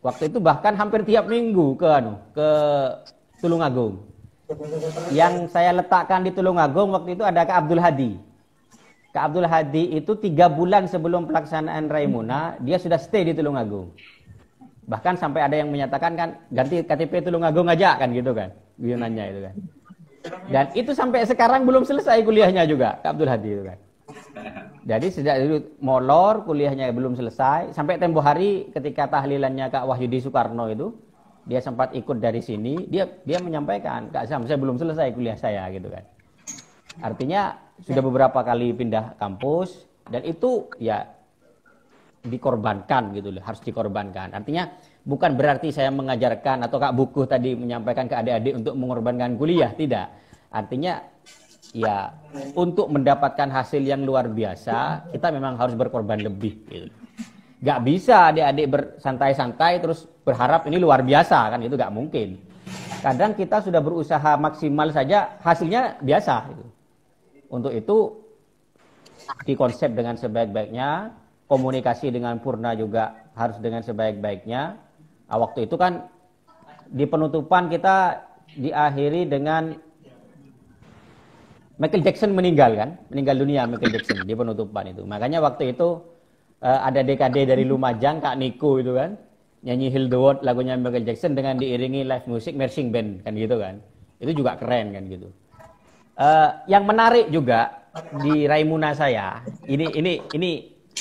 waktu itu bahkan hampir tiap minggu ke Tulungagung. Yang saya letakkan di Tulungagung waktu itu ada Kak Abdul Hadi. Kak Abdul Hadi itu 3 bulan sebelum pelaksanaan Raimuna, dia sudah stay di Tulungagung. Bahkan sampai ada yang menyatakan kan, ganti KTP Tulungagung aja kan gitu kan, guyonannya itu kan. Dan itu sampai sekarang belum selesai kuliahnya juga, Kak Abdul Hadi itu kan. Jadi sejak dulu molor, kuliahnya belum selesai. Sampai tempo hari ketika tahlilannya Kak Wahyudi Soekarno itu, dia sempat ikut dari sini, dia menyampaikan, Kak Sam, saya belum selesai kuliah saya gitu kan. Artinya sudah beberapa kali pindah kampus, dan itu ya dikorbankan gitu loh, harus dikorbankan. Artinya bukan berarti saya mengajarkan atau Kak Bukuh tadi menyampaikan ke adik-adik untuk mengorbankan kuliah, tidak. Artinya ya untuk mendapatkan hasil yang luar biasa, kita memang harus berkorban lebih gitu. Gak bisa adik-adik bersantai-santai terus berharap ini luar biasa kan, itu gak mungkin. Kadang kita sudah berusaha maksimal saja hasilnya biasa gitu. Untuk itu dikonsep dengan sebaik-baiknya, komunikasi dengan Purna juga harus dengan sebaik-baiknya. Waktu itu kan di penutupan kita diakhiri dengan Michael Jackson meninggal dunia Michael Jackson di penutupan itu. Makanya waktu itu ada DKD dari Lumajang, Kak Niko itu kan, nyanyi Heal the World lagunya Michael Jackson dengan diiringi live music marching band kan gitu kan. Itu juga keren kan gitu. Yang menarik juga di Raimuna saya, ini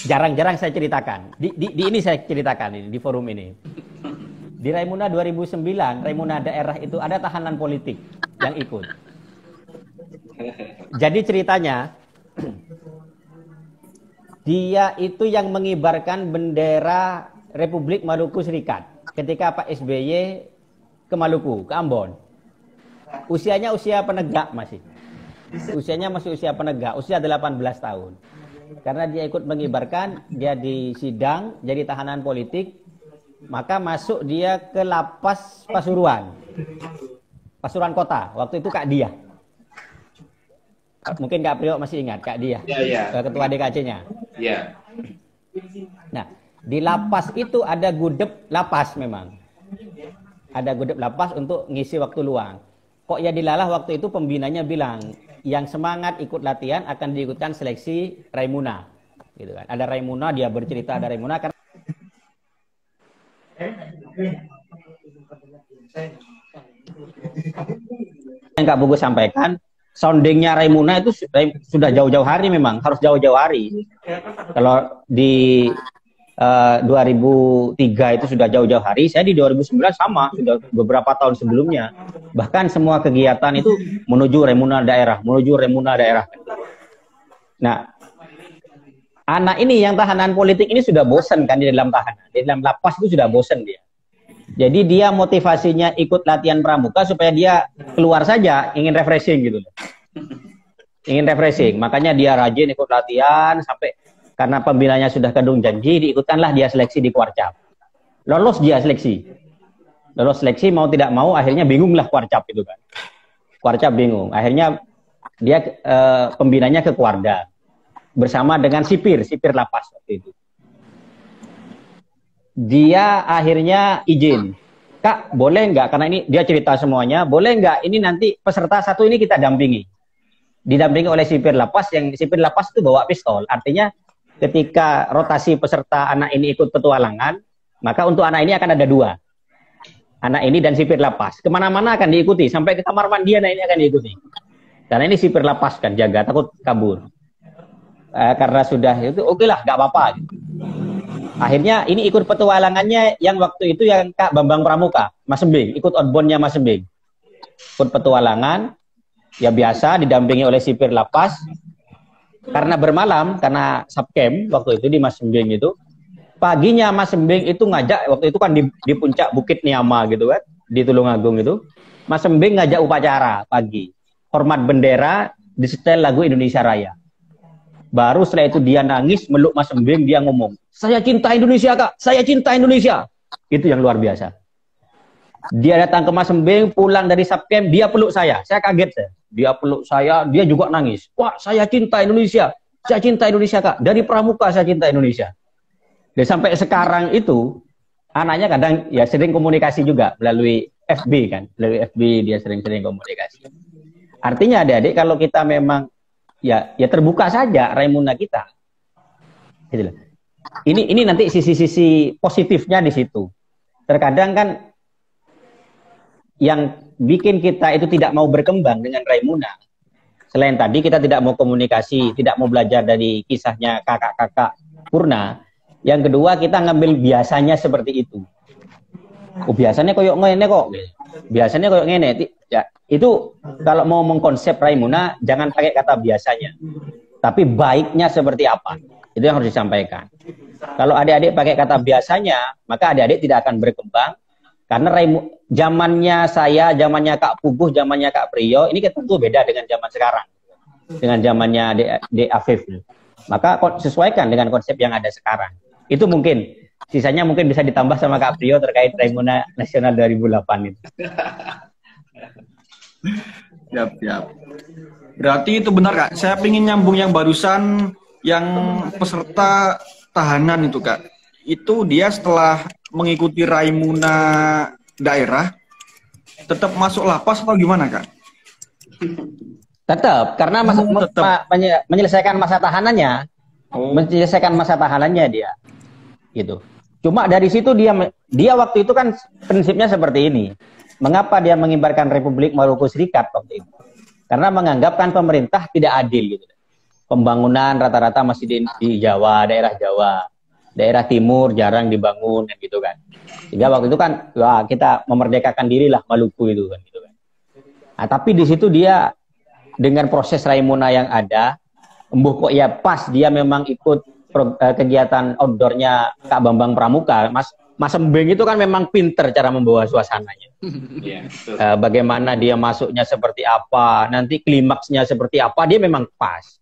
jarang-jarang saya ceritakan. Ini saya ceritakan di forum ini. Di Raimuna 2009, Raimuna daerah itu ada tahanan politik yang ikut. Jadi ceritanya, dia itu yang mengibarkan bendera Republik Maluku Serikat ketika Pak SBY ke Maluku, ke Ambon. Usianya usia penegak masih. Usianya masih usia penegak, usia 18 tahun. Karena dia ikut mengibarkan, dia disidang jadi tahanan politik, maka masuk dia ke lapas Pasuruan. Pasuruan Kota, waktu itu Kak Dia. Mungkin Kak Priok masih ingat, Kak Dia. Ya. Ketua DKC-nya. Iya. Nah, di lapas itu ada gudeg lapas memang. Ada gudeg lapas untuk ngisi waktu luang. Kok ya dilalah waktu itu pembinanya bilang, yang semangat ikut latihan akan diikutkan seleksi Raimuna. Gitu kan. Ada Raimuna, dia bercerita ada Raimuna karena yang Kak Buku sampaikan, soundingnya Raimuna itu sudah jauh-jauh hari memang, harus jauh-jauh hari. Kalau di 2003 itu sudah jauh-jauh hari, saya di 2009 sama, sudah beberapa tahun sebelumnya. Bahkan semua kegiatan itu menuju Raimuna daerah, Nah, anak ini yang tahanan politik ini sudah bosan kan di dalam tahanan, di dalam lapas itu sudah bosan dia. Jadi dia motivasinya ikut latihan pramuka supaya dia keluar saja, ingin refreshing gitu. Ingin refreshing, makanya dia rajin ikut latihan sampai karena pembinanya sudah kadung janji, diikutkanlah dia seleksi di Kuarcap. Lolos dia seleksi. Lolos seleksi mau tidak mau, akhirnya bingunglah Kuarcap itu kan. Kuarcap bingung. Akhirnya dia pembinanya ke Kuarda. Bersama dengan sipir lapas waktu itu. Dia akhirnya izin. Kak, boleh nggak? Karena ini dia cerita semuanya. Boleh nggak ini nanti peserta satu ini kita dampingi. Didampingi oleh sipir lapas, yang sipir lapas itu bawa pistol. Artinya ketika rotasi peserta anak ini ikut petualangan, maka untuk anak ini akan ada 2. Anak ini dan sipir lapas. Kemana-mana akan diikuti. Sampai ke kamar mandi anak ini akan diikuti. Karena ini sipir lapas kan, jaga, takut kabur. Karena sudah itu, oke lah, gak apa-apa. Akhirnya ini ikut petualangannya yang waktu itu yang Kak Bambang Pramuka, Mas Sembing, ikut outboundnya Mas Sembing. Ikut petualangan, ya biasa didampingi oleh sipir lapas. karena bermalam, karena subcamp waktu itu di Mas Sembing itu, paginya Mas Sembing itu ngajak, waktu itu kan di puncak Bukit Niama gitu kan, di Tulungagung itu, Mas Sembing ngajak upacara pagi, hormat bendera, disetel lagu Indonesia Raya. Baru setelah itu dia nangis, meluk Mas Sembing, dia ngomong, saya cinta Indonesia Kak, saya cinta Indonesia. Itu yang luar biasa. Dia datang ke Mas Sembing, pulang dari subcamp, dia peluk saya kaget saya. Dia peluk saya, dia juga nangis. Wah, saya cinta Indonesia Kak, dari Pramuka saya cinta Indonesia. Dan sampai sekarang itu, anaknya kadang ya sering komunikasi juga melalui FB kan, melalui FB dia sering-sering komunikasi. Artinya adik-adik kalau kita memang ya terbuka saja Raimuna kita. Gitu loh. Ini nanti sisi-sisi positifnya di situ. Terkadang kan yang bikin kita itu tidak mau berkembang dengan Raimuna. Selain tadi kita tidak mau komunikasi, tidak mau belajar dari kisahnya kakak-kakak Purna. Yang kedua kita ngambil biasanya seperti itu. Oh biasanya koyok ngene kok. Biasanya koyok ngene. Ya, itu kalau mau mengkonsep Raimuna jangan pakai kata biasanya. Tapi baiknya seperti apa? Itu yang harus disampaikan. Kalau adik-adik pakai kata biasanya, maka adik-adik tidak akan berkembang. Karena zamannya saya, zamannya Kak Puguh, zamannya Kak Priyo, ini tentu beda dengan zaman sekarang. Dengan zamannya Dek Afif. Maka sesuaikan dengan konsep yang ada sekarang. Itu mungkin. Sisanya mungkin bisa ditambah sama Kak Priyo terkait Raimuna Nasional 2008 itu. Siap. Berarti itu benar Kak. Saya ingin nyambung yang barusan yang peserta tahanan itu Kak. Itu dia setelah mengikuti Raimuna daerah tetap masuk lapas atau gimana Kak? Tetap, karena menyelesaikan masa tahanannya. Menyelesaikan masa tahanannya dia. Gitu. Cuma dari situ dia waktu itu kan prinsipnya seperti ini. Mengapa dia mengibarkan Republik Maluku Serikat waktu itu? Karena menganggapkan pemerintah tidak adil gitu. Pembangunan rata-rata masih di Jawa, daerah Jawa. Daerah timur jarang dibangun kan gitu kan. Sehingga waktu itu kan wah, kita memerdekakan dirilah Maluku itu kan gitu kan. Nah, tapi di situ dia dengan proses Raimuna yang ada, kok ya pas dia memang ikut kegiatan outdoornya Kak Bambang Pramuka, Mas Sembing itu kan memang pinter cara membawa suasananya. Bagaimana dia masuknya seperti apa, nanti klimaksnya seperti apa, dia memang pas.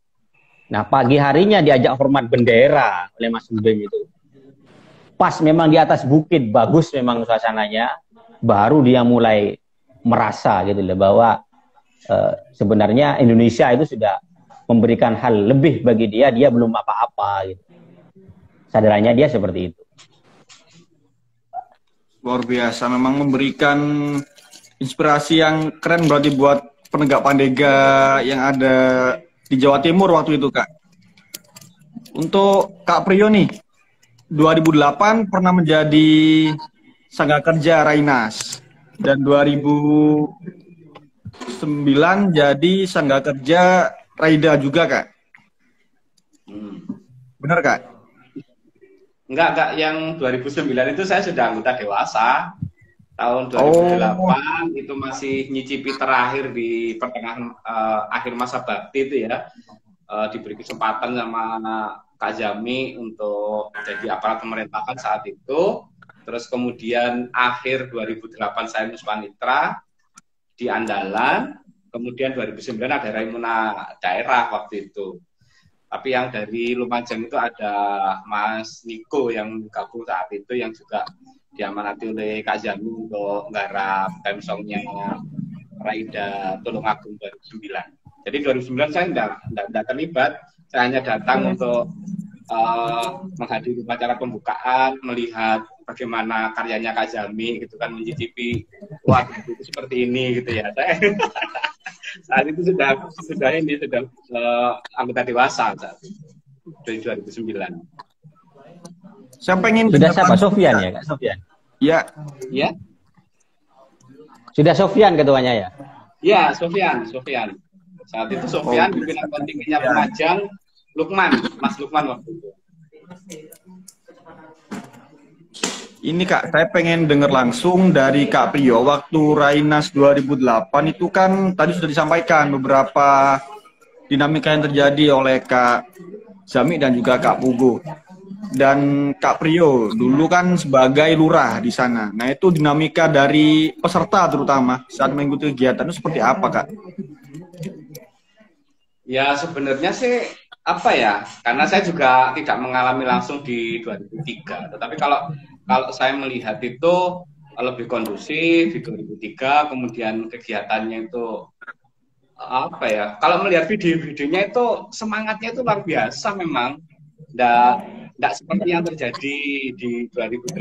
Nah pagi harinya diajak hormat bendera oleh Mas Sembing itu. Pas memang di atas bukit, bagus memang suasananya, baru dia mulai merasa gitu loh bahwa sebenarnya Indonesia itu sudah memberikan hal lebih bagi dia belum apa-apa gitu. Sadarannya dia seperti itu. Luar biasa, memang memberikan inspirasi yang keren berarti buat penegak Pandega yang ada di Jawa Timur waktu itu Kak. Untuk Kak Priyo nih, 2008 pernah menjadi Sangga Kerja Rainas dan 2009 jadi Sangga Kerja Raida juga Kak. Benar Kak? Enggak Kak, yang 2009 itu saya sudah anggota dewasa. Tahun 2008 itu masih nyicipi terakhir di pertengahan akhir masa bakti itu ya. Diberi kesempatan sama Kak Jami untuk jadi aparat pemerintahan saat itu. Terus kemudian akhir 2008 saya Muspanitra di Andalan. Kemudian 2009 ada Raimuna daerah waktu itu. Tapi yang dari Lumajang itu ada Mas Niko yang gabung saat itu yang juga diamanati oleh Kak Jami untuk nggarap theme songnya Raida Tulungagung 2009. Jadi 2009 saya tidak terlibat, saya hanya datang untuk menghadiri upacara pembukaan, melihat bagaimana karyanya Kak Jami gitu kan, mencicipi wah itu seperti ini gitu ya. Saya saat itu sudah anggota dewasa saat dari 2009. Saya pengen sudah siapa Sofyan ya Kak Sofyan? Ya. Ya. Sudah Sofyan ketuanya ya? Ya, Sofyan. Saat itu Sofyan pimpinan kontingennya Lumajang, Mas Lukman waktu itu. Ini Kak, saya pengen dengar langsung dari Kak Priyo waktu Rainas 2008 itu kan tadi sudah disampaikan beberapa dinamika yang terjadi oleh Kak Zami dan juga Kak Pugu. Dan Kak Priyo dulu kan sebagai lurah di sana. Nah, itu dinamika dari peserta terutama saat mengikuti kegiatan itu seperti apa, Kak? Ya sebenarnya sih apa ya? Karena saya juga tidak mengalami langsung di 2003. Tetapi kalau saya melihat itu lebih kondusif di 2003. Kemudian kegiatannya itu apa ya? Kalau melihat video-videonya itu semangatnya itu luar biasa memang. Tidak seperti yang terjadi di 2008.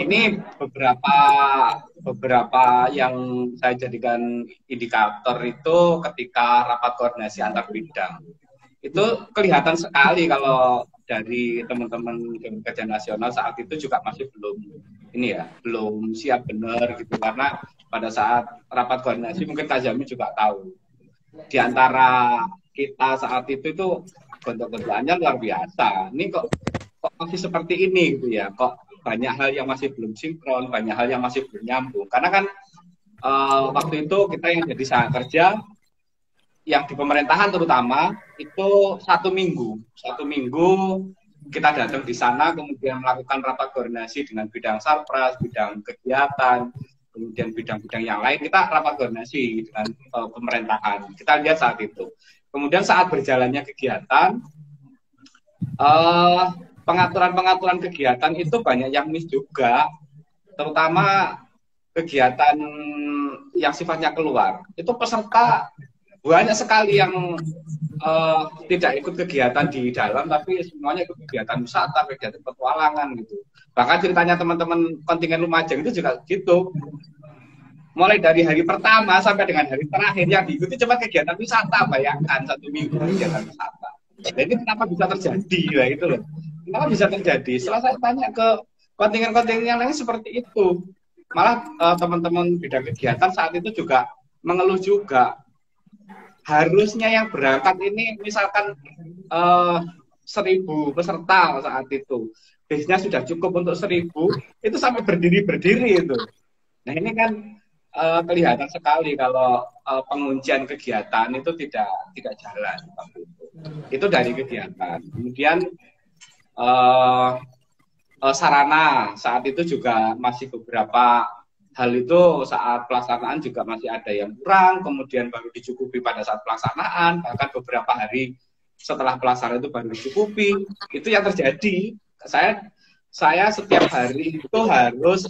Ini beberapa yang saya jadikan indikator itu ketika rapat koordinasi antar bidang. Itu kelihatan sekali kalau dari teman-teman kerja nasional saat itu juga masih belum siap benar gitu, karena pada saat rapat koordinasi mungkin Kak Zami juga tahu di antara kita saat itu gontok-gontokannya luar biasa. Ini kok masih seperti ini gitu ya, kok banyak hal yang masih belum sinkron, banyak hal yang masih belum nyambung. Karena kan waktu itu kita yang jadi sahabat kerja, yang di pemerintahan terutama, itu satu minggu kita datang di sana, kemudian melakukan rapat koordinasi dengan bidang sarpras, bidang kegiatan, kemudian bidang-bidang yang lain, kita rapat koordinasi dengan pemerintahan. Kita lihat saat itu. Kemudian saat berjalannya kegiatan, pengaturan kegiatan itu banyak yang miss juga, terutama kegiatan yang sifatnya keluar. Itu peserta banyak sekali yang tidak ikut kegiatan di dalam, tapi semuanya ikut kegiatan wisata, kegiatan petualangan gitu. Bahkan ceritanya teman-teman kontingen Lumajang itu juga gitu. Mulai dari hari pertama sampai dengan hari terakhir yang diikuti cuma kegiatan wisata, bayangkan 1 minggu kegiatan wisata. Dan ini kenapa bisa terjadi ya itu loh. Kenapa bisa terjadi? Setelah saya tanya ke kontingen-kontingen yang lain seperti itu, malah teman-teman bidang kegiatan saat itu juga mengeluh juga. Harusnya yang berangkat ini misalkan 1.000 peserta saat itu, biasanya sudah cukup untuk 1.000, itu sampai berdiri itu. Nah ini kan kelihatan sekali kalau penguncian kegiatan itu tidak jalan. Itu dari kegiatan. Kemudian sarana saat itu juga masih beberapa hal itu saat pelaksanaan juga masih ada yang kurang, kemudian baru dicukupi pada saat pelaksanaan, bahkan beberapa hari setelah pelaksanaan itu baru dicukupi. Itu yang terjadi. Saya setiap hari itu harus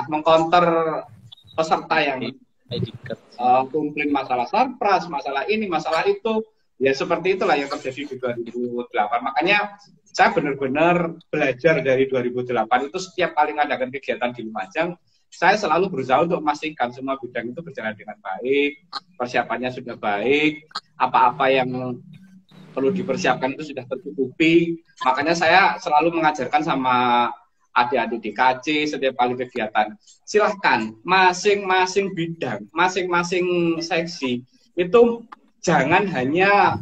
mengcounter peserta yang komplain masalah sarpras, masalah ini, masalah itu. Ya seperti itulah yang terjadi di 2008. Makanya saya benar-benar belajar dari 2008 itu. Setiap kali mengadakan kegiatan di Lumajang, saya selalu berusaha untuk memastikan semua bidang itu berjalan dengan baik, persiapannya sudah baik, apa-apa yang perlu dipersiapkan itu sudah tercukupi. Makanya saya selalu mengajarkan sama adik-adik di KC setiap kali kegiatan, silahkan masing-masing bidang, masing-masing seksi itu jangan hanya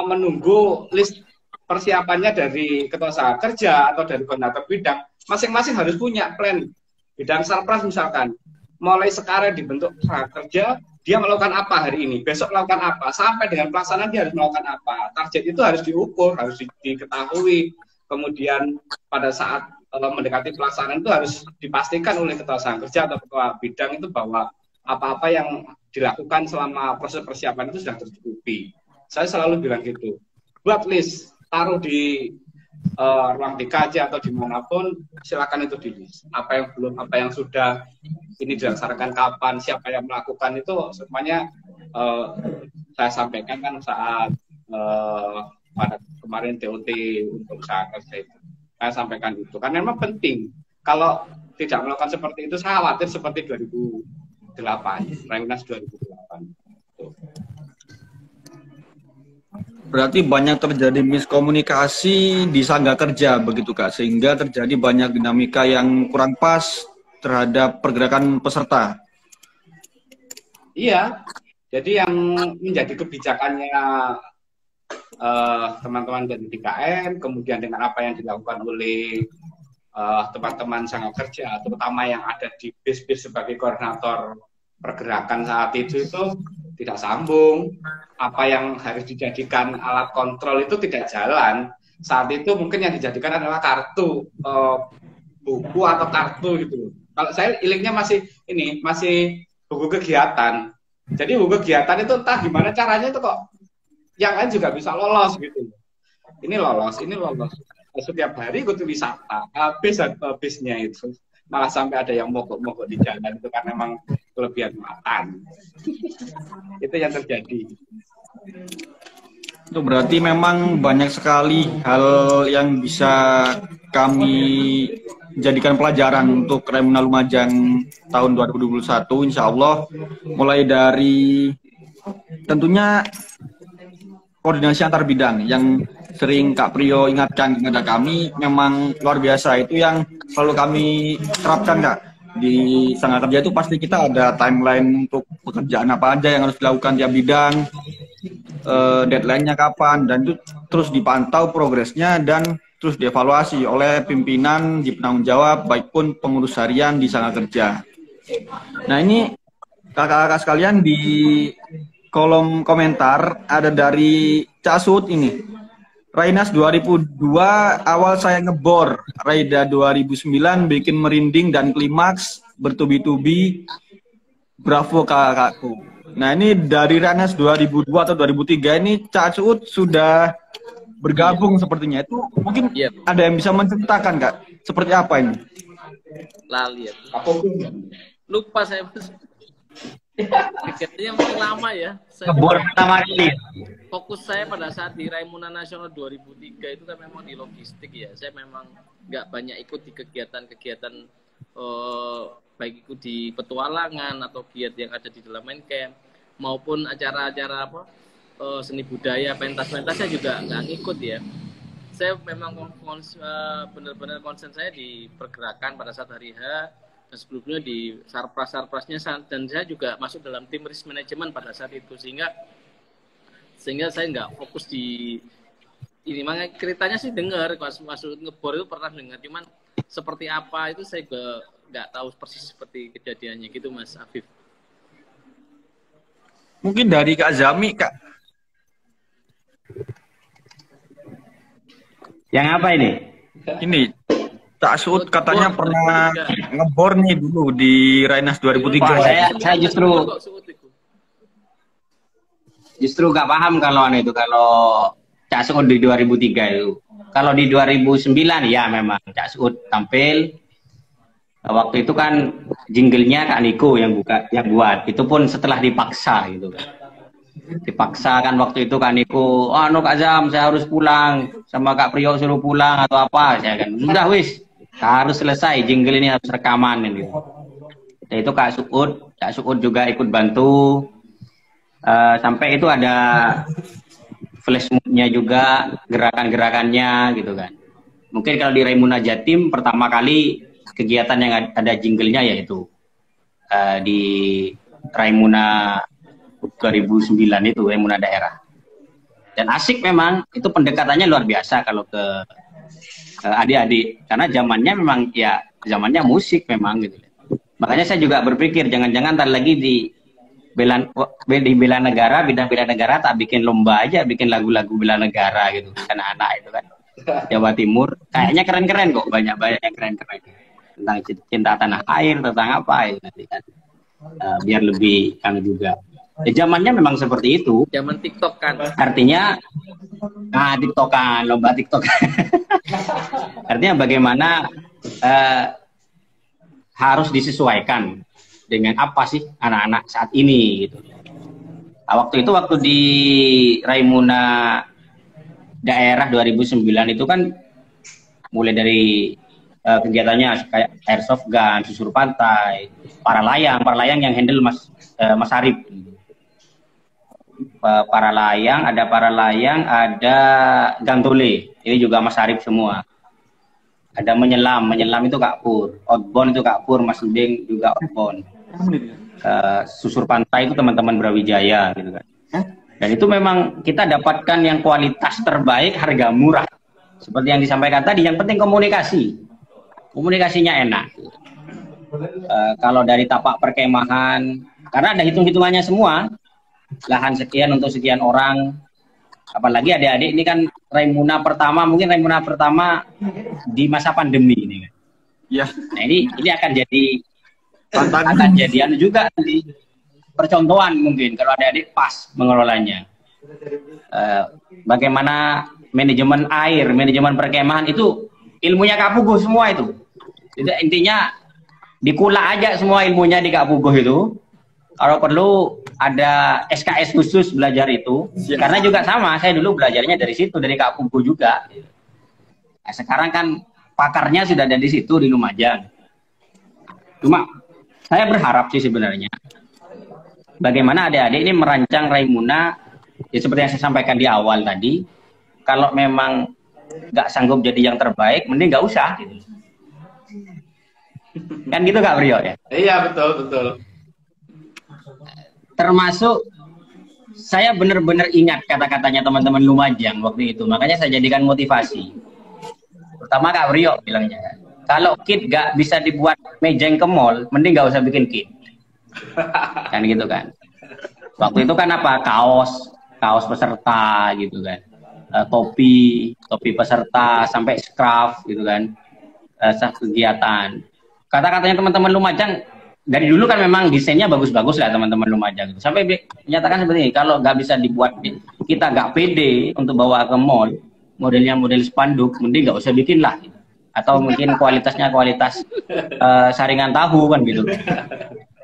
menunggu list persiapannya dari ketua usaha kerja atau dari koordinator bidang. Masing-masing harus punya plan. Bidang sarpras misalkan, mulai sekarang dibentuk usaha kerja, dia melakukan apa hari ini, besok melakukan apa, sampai dengan pelaksanaan dia harus melakukan apa. Target itu harus diukur, harus diketahui. Kemudian pada saat mendekati pelaksanaan itu harus dipastikan oleh ketua usaha kerja atau ketua bidang itu bahwa apa-apa yang dilakukan selama proses persiapan itu sudah tercukupi. Saya selalu bilang gitu. Buat list, taruh di ruang DKJ atau dimanapun, silakan itu di list. Apa yang belum, apa yang sudah, ini dilaksanakan kapan, siapa yang melakukan itu semuanya saya sampaikan kan saat pada kemarin TOT untuk usaha kerja itu. Saya sampaikan itu, karena memang penting. Kalau tidak melakukan seperti itu, saya khawatir seperti 2008, Raimnas 2008. Tuh. Berarti banyak terjadi miskomunikasi di sangga kerja, begitu Kak, sehingga terjadi banyak dinamika yang kurang pas terhadap pergerakan peserta. Iya, jadi yang menjadi kebijakannya teman-teman dari DKN, kemudian dengan apa yang dilakukan oleh teman-teman sangga kerja, terutama yang ada di BIS sebagai koordinator pergerakan saat itu tidak sambung, apa yang harus dijadikan alat kontrol itu tidak jalan. Saat itu mungkin yang dijadikan adalah kartu, buku atau kartu gitu. Kalau saya linknya masih buku kegiatan. Jadi buku kegiatan itu entah gimana caranya itu kok yang lain juga bisa lolos gitu. Ini lolos. Setiap hari ikut wisata, habisnya itu. Malah sampai ada yang mogok-mogok di jalan itu karena memang kelebihan makan. Itu yang terjadi. Itu berarti memang banyak sekali hal yang bisa kami jadikan pelajaran untuk Raimuna Lumajang tahun 2021, insya Allah. Mulai dari tentunya koordinasi antar bidang yang sering Kak Priyo ingatkan kepada kami, memang luar biasa. Itu yang selalu kami terapkan, Kak. Di Sangga Kerja itu pasti kita ada timeline untuk pekerjaan apa aja yang harus dilakukan tiap bidang, deadline-nya kapan, dan itu terus dipantau progresnya dan terus dievaluasi oleh pimpinan di penanggung jawab, baik pun pengurus harian di Sangga Kerja. Nah ini kakak-kakak sekalian, di kolom komentar ada dari Casut ini. Rainas 2002 awal saya ngebor, Raida 2009 bikin merinding dan klimaks, bertubi-tubi, bravo kakakku. Nah ini dari Rainas 2002 atau 2003 ini Cak Suud sudah bergabung sepertinya. Itu mungkin ada yang bisa menceritakan, Kak, seperti apa ini? Lali ya. Lupa saya. Kegiatannya mungkin lama ya. Ngebor pertama kali. Fokus saya pada saat di Raimuna Nasional 2003 itu kan memang di logistik ya. Saya memang nggak banyak ikut di kegiatan-kegiatan baik itu di petualangan atau giat yang ada di dalam main camp maupun acara-acara seni budaya, pentas-pentas saya juga nggak ngikut ya. Saya memang benar-benar konsen saya di pergerakan pada saat hari H, dan sebelumnya di sarpras-sarprasnya, dan saya juga masuk dalam tim risk management pada saat itu, sehingga saya nggak fokus di ini. Makanya ceritanya sih dengar pas masuk ngebor itu pernah dengar, cuman seperti apa itu saya nggak tahu persis seperti kejadiannya gitu, Mas Afif. Mungkin dari Kak Zami, Kak. Yang apa ini? Ini Cak Suud katanya pernah ngebor nih dulu di Rainas 2003. Wah, saya justru nggak paham kalau Cak Suud di 2003 itu. Kalau di 2009 ya memang Cak Suud tampil. Waktu itu kan jinglenya Kak Niko yang buat. Itu pun setelah dipaksa gitu kan. Dipaksa kan waktu itu Kak Niko, Kak Zam saya harus pulang, sama Kak Priyo suruh pulang atau apa, saya kan udah wis harus selesai, jingle ini harus rekaman gitu. Dan itu Kak Suud juga ikut bantu, sampai itu ada flash mob-nya juga, gerakan-gerakannya gitu kan. Mungkin kalau di Raimuna Jatim pertama kali kegiatan yang ada jinglenya yaitu di Raimuna 2009 itu, Raimuna daerah. Dan asik memang, itu pendekatannya luar biasa kalau ke adik-adik, karena zamannya memang ya zamannya musik memang gitu. Makanya saya juga berpikir jangan-jangan ntar lagi di bela negara, bidang bela negara tak bikin lomba aja, bikin lagu-lagu bela negara gitu, anak-anak itu kan. Jawa Timur kayaknya keren-keren kok, banyak-banyak yang keren-keren tentang cinta tanah air, tentang apa itu nanti kan. Biar lebih kan juga. Ya, zamannya memang seperti itu. Zaman TikTok kan. Artinya, TikTokan, lomba TikTok. Artinya bagaimana harus disesuaikan dengan apa sih anak-anak saat ini gitu. Waktu di Raimuna daerah 2009 itu kan mulai dari kegiatannya kayak airsoft gun, susur pantai, para layang yang handle Mas Arif. Para layang, ada gantole, ini juga Mas Arif semua. Ada menyelam itu Kak Pur, outbound itu Kak Pur, Mas Uding juga outbound. Susur pantai itu teman-teman Brawijaya gitu kan. Dan itu memang kita dapatkan yang kualitas terbaik, harga murah. Seperti yang disampaikan tadi, yang penting komunikasinya enak. Kalau dari tapak perkemahan, karena ada hitung-hitungannya semua. lahan sekian untuk sekian orang. Apalagi adik-adik ini kan Raimuna pertama, mungkin Raimuna pertama di masa pandemi ini kan. Ya. Nah ini akan jadi anu juga nanti percontohan mungkin kalau adik-adik pas mengelolanya. Bagaimana manajemen air, manajemen perkemahan itu ilmunya Kak Puguh semua itu. Jadi intinya dikulak aja semua ilmunya di Kak Puguh itu. Kalau perlu ada SKS khusus belajar itu. Karena juga sama, saya dulu belajarnya dari situ, dari Kak Puguh juga. Nah, sekarang kan pakarnya sudah ada di situ di Lumajang. Cuma saya berharap sih sebenarnya bagaimana adik-adik ini merancang Raimuna, ya seperti yang saya sampaikan di awal tadi, kalau memang nggak sanggup jadi yang terbaik, mending nggak usah. Gitu. Kan gitu Kak Brio ya? Iya, betul. Termasuk saya benar-benar ingat kata-katanya teman-teman Lumajang waktu itu, makanya saya jadikan motivasi. Pertama Kak Brio bilangnya, kalau kit nggak bisa dibuat mejeng ke mall, mending nggak usah bikin kit. Kan gitu kan. Waktu itu kan apa? Kaos peserta gitu kan. Topi peserta sampai scarf gitu kan. Saat kegiatan. Kata-katanya teman-teman Lumajang dari dulu kan memang desainnya bagus-bagus lah teman-teman Lumajang itu. Sampai menyatakan seperti ini, kalau nggak bisa dibuat, kita nggak pede untuk bawa ke mall, modelnya model spanduk, mending nggak usah bikin lah. Gitu. Atau mungkin kualitasnya kualitas saringan tahu kan gitu.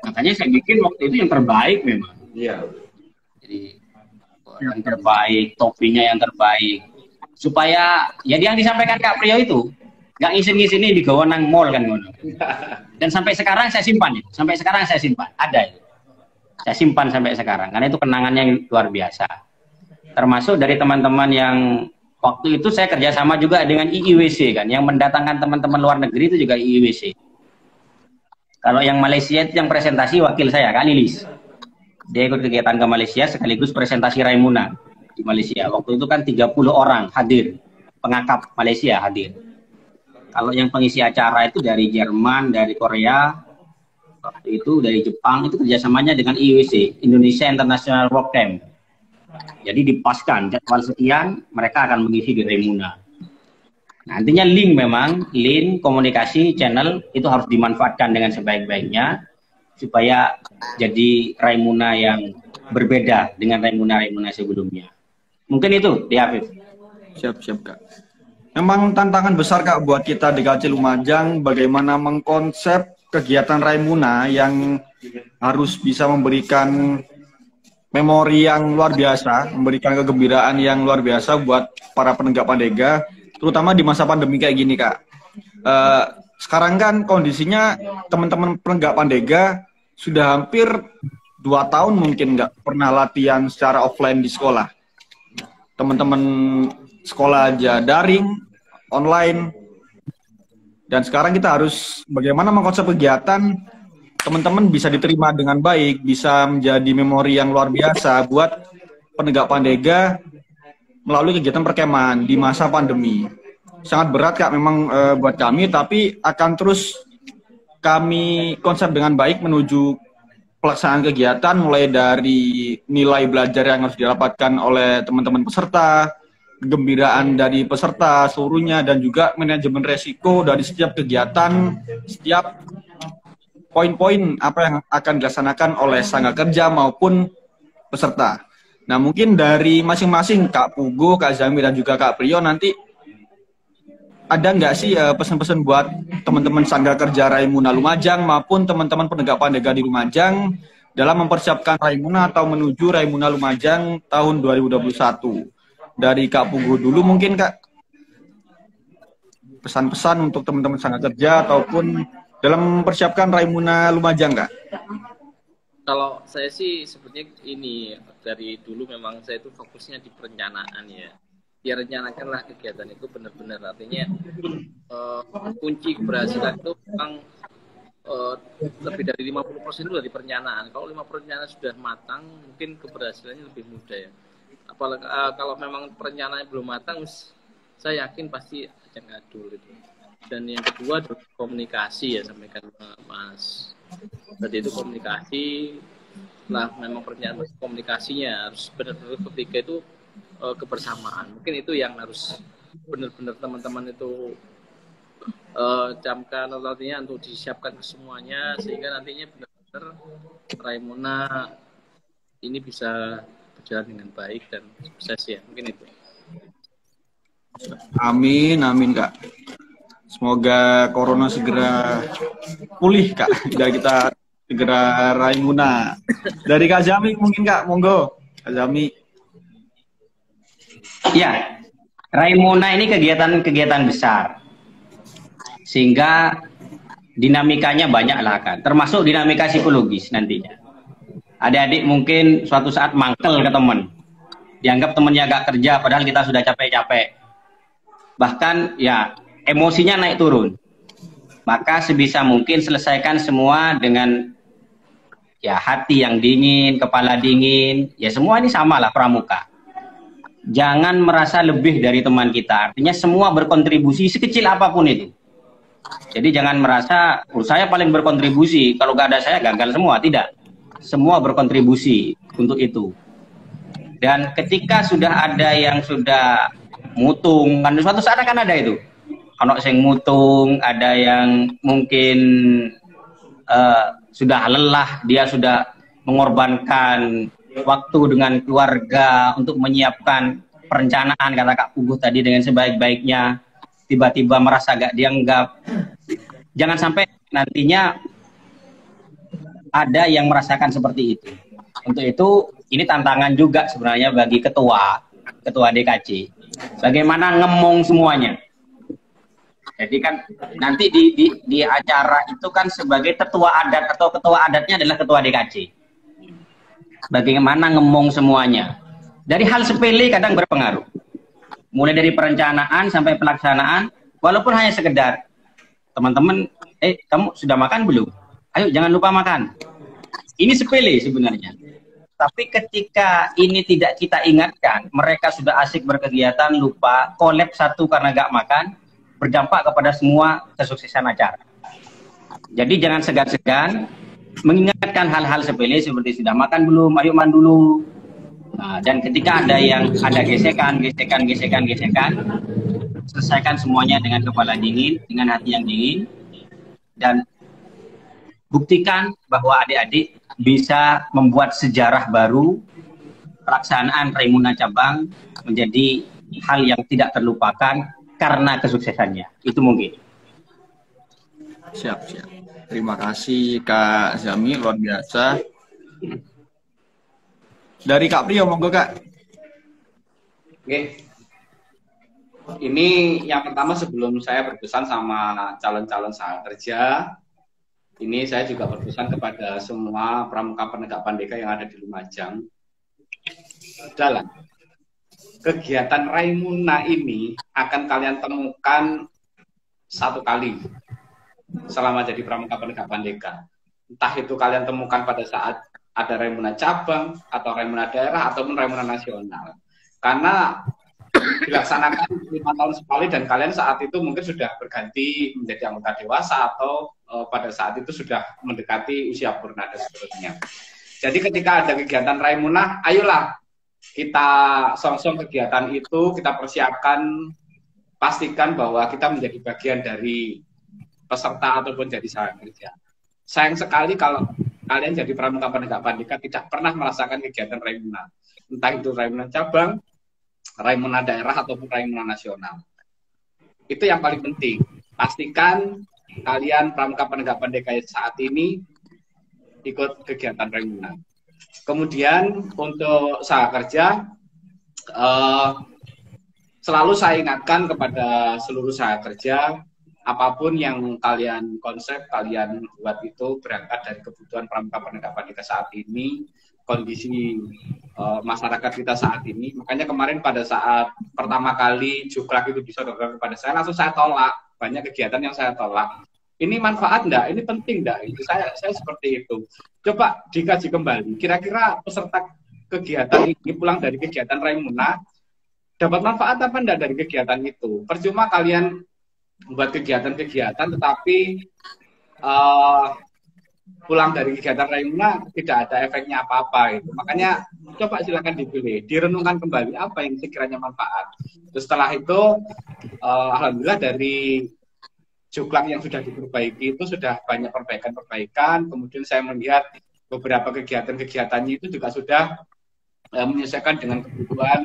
Makanya saya bikin waktu itu yang terbaik memang. Iya. Jadi yang terbaik, topinya yang terbaik. Supaya jadi yang disampaikan Kak Priyo itu nggak ngisi-ngisi di gawanang mall kan ngono. Dan sampai sekarang saya simpan itu. Sampai sekarang saya simpan. Ada itu. Saya simpan sampai sekarang karena itu kenangannya yang luar biasa. Termasuk dari teman-teman yang waktu itu saya kerjasama juga dengan IIWC kan, yang mendatangkan teman-teman luar negeri itu juga IIWC. Kalau yang Malaysia itu yang presentasi wakil saya, Kak Lilis. Dia ikut kegiatan ke Malaysia sekaligus presentasi Raimuna di Malaysia. Waktu itu kan 30 orang hadir, pengakap Malaysia hadir. Kalau yang pengisi acara itu dari Jerman, dari Korea, waktu itu dari Jepang, itu kerjasamanya dengan IIWC, Indonesia International Work Camp. Jadi dipaskan jadwal sekian, mereka akan mengisi di Raimuna. Nantinya link komunikasi channel itu harus dimanfaatkan dengan sebaik-baiknya supaya jadi Raimuna yang berbeda dengan Raimuna sebelumnya. Mungkin itu, di Afif. Siap Kak. Memang tantangan besar Kak buat kita di KC Lumajang bagaimana mengkonsep kegiatan Raimuna yang harus bisa memberikan memori yang luar biasa, memberikan kegembiraan yang luar biasa buat para penegak Pandega, terutama di masa pandemi kayak gini Kak. Sekarang kan kondisinya teman-teman penegak Pandega sudah hampir 2 tahun mungkin nggak pernah latihan secara offline di sekolah. Teman-teman sekolah aja daring, online, dan sekarang kita harus bagaimana mengkonsep kegiatan teman-teman bisa diterima dengan baik, bisa menjadi memori yang luar biasa buat penegak Pandega melalui kegiatan perkemahan di masa pandemi. Sangat berat Kak memang buat kami, tapi akan terus kami konsep dengan baik menuju pelaksanaan kegiatan, mulai dari nilai belajar yang harus didapatkan oleh teman-teman peserta, kegembiraan dari peserta seluruhnya, dan juga manajemen resiko dari setiap kegiatan, setiap poin-poin apa yang akan dilaksanakan oleh sangga kerja maupun peserta. Nah mungkin dari masing-masing Kak Puguh, Kak Zami, dan juga Kak Priyo nanti ada nggak sih pesan-pesan buat teman-teman sangga kerja Raimuna Lumajang maupun teman-teman penegak Pandega di Lumajang dalam mempersiapkan Raimuna atau menuju Raimuna Lumajang tahun 2021? Dari Kak Puguh dulu mungkin Kak, pesan-pesan untuk teman-teman sangga kerja ataupun dalam mempersiapkan Raimuna Lumajang Kak. Kalau saya sih sebetulnya ini dari dulu memang saya itu fokusnya di perencanaan ya. Ya rencanakanlah kegiatan itu benar-benar, artinya kunci keberhasilan itu memang lebih dari 50% itu dari perencanaan. Kalau 50% perencanaan sudah matang, mungkin keberhasilannya lebih mudah ya. Apalagi kalau memang perencanaannya belum matang, saya yakin pasti akan ngadul itu. Dan yang kedua komunikasi ya, sampaikan Mas. Tadi itu komunikasi Nah, memang pertanyaan komunikasinya harus benar-benar ketika itu kebersamaan. Mungkin itu yang harus benar-benar teman-teman itu camkan nantinya untuk disiapkan ke semuanya, sehingga nantinya benar-benar Raimuna ini bisa berjalan dengan baik dan sukses ya. Mungkin itu. Amin, amin Kak. Semoga corona segera pulih Kak, biar kita segera Raimuna. Dari Kak Zami mungkin Kak, monggo Kak Zami. Ya, Raimuna ini kegiatan besar, sehingga dinamikanya banyak lah kan, termasuk dinamika psikologis nantinya. Adik-adik mungkin suatu saat mangkel ke teman, dianggap temennya agak kerja, padahal kita sudah capek-capek. Bahkan ya emosinya naik turun. Maka sebisa mungkin selesaikan semua dengan ya hati yang dingin, kepala dingin, ya semua ini samalah pramuka. Jangan merasa lebih dari teman kita. Artinya semua berkontribusi sekecil apapun itu. Jadi jangan merasa saya paling berkontribusi, kalau gak ada saya gagal semua. Tidak. Semua berkontribusi untuk itu. Dan ketika sudah ada yang sudah mutung, kan suatu saat kan ada itu. Kalau yang mutung, ada yang mungkin sudah lelah, dia sudah mengorbankan waktu dengan keluarga untuk menyiapkan perencanaan, kata Kak Puguh tadi, dengan sebaik-baiknya, tiba-tiba merasa gak dianggap. Jangan sampai nantinya ada yang merasakan seperti itu. Untuk itu, ini tantangan juga sebenarnya bagi ketua DKC. Bagaimana ngemong semuanya. Jadi kan nanti di acara itu kan sebagai tetua adat atau ketua adatnya adalah ketua DKC. Bagaimana ngemong semuanya. Dari hal sepele kadang berpengaruh. Mulai dari perencanaan sampai pelaksanaan, walaupun hanya sekedar, teman-teman, kamu sudah makan belum? Ayo jangan lupa makan. Ini sepele sebenarnya. Tapi ketika ini tidak kita ingatkan, mereka sudah asik berkegiatan, lupa, kolab satu karena gak makan, berdampak kepada semua kesuksesan acara. Jadi jangan segan-segan mengingatkan hal-hal sepele seperti sudah makan belum, ayo makan dulu. Nah, dan ketika ada gesekan, selesaikan semuanya dengan kepala dingin, dengan hati yang dingin, dan buktikan bahwa adik-adik bisa membuat sejarah baru. Pelaksanaan Raimuna cabang menjadi hal yang tidak terlupakan karena kesuksesannya. Itu mungkin. Siap. Terima kasih Kak Zami, luar biasa. Dari Kak Priyo, monggo Kak. Oke. Ini yang pertama, sebelum saya berpesan sama calon-calon sahabat kerja, ini saya juga berpesan kepada semua pramuka penegak pandega yang ada di Lumajang. Dalam kegiatan Raimuna ini akan kalian temukan satu kali selama jadi pramuka penegak pandega. Entah itu kalian temukan pada saat ada Raimuna cabang, atau Raimuna daerah, ataupun Raimuna nasional. Karena dilaksanakan 5 tahun sekali, dan kalian saat itu mungkin sudah berganti menjadi anggota dewasa, atau pada saat itu sudah mendekati usia purna dan seterusnya. Jadi ketika ada kegiatan Raimuna, ayolah kita song-song kegiatan itu, kita persiapkan, pastikan bahwa kita menjadi bagian dari peserta ataupun jadi sahabat kerja. Sayang sekali kalau kalian jadi pramuka penegak pandega tidak pernah merasakan kegiatan Raimuna. Entah itu Raimuna cabang, Raimuna daerah, ataupun Raimuna nasional. Itu yang paling penting. Pastikan kalian pramuka penegak pandega saat ini ikut kegiatan Raimuna. Kemudian untuk sahabat kerja, selalu saya ingatkan kepada seluruh sahabat kerja, apapun yang kalian konsep, kalian buat itu berangkat dari kebutuhan pramuka penegak pandega saat ini, kondisi masyarakat kita saat ini. Makanya kemarin pada saat pertama kali Juklak itu disodorkan kepada saya, langsung saya tolak. Banyak kegiatan yang saya tolak. Ini manfaat enggak? Ini penting enggak? Itu saya seperti itu. Coba dikaji kembali. Kira-kira peserta kegiatan ini pulang dari kegiatan Raimuna dapat manfaat apa enggak dari kegiatan itu? Percuma kalian membuat kegiatan-kegiatan tetapi pulang dari kegiatan Raimuna tidak ada efeknya apa-apa itu. Makanya coba silakan dipilih, direnungkan kembali apa yang sekiranya manfaat. Terus setelah itu alhamdulillah dari Juklak yang sudah diperbaiki itu sudah banyak perbaikan-perbaikan. Kemudian saya melihat beberapa kegiatan-kegiatannya itu juga sudah menyesuaikan dengan kebutuhan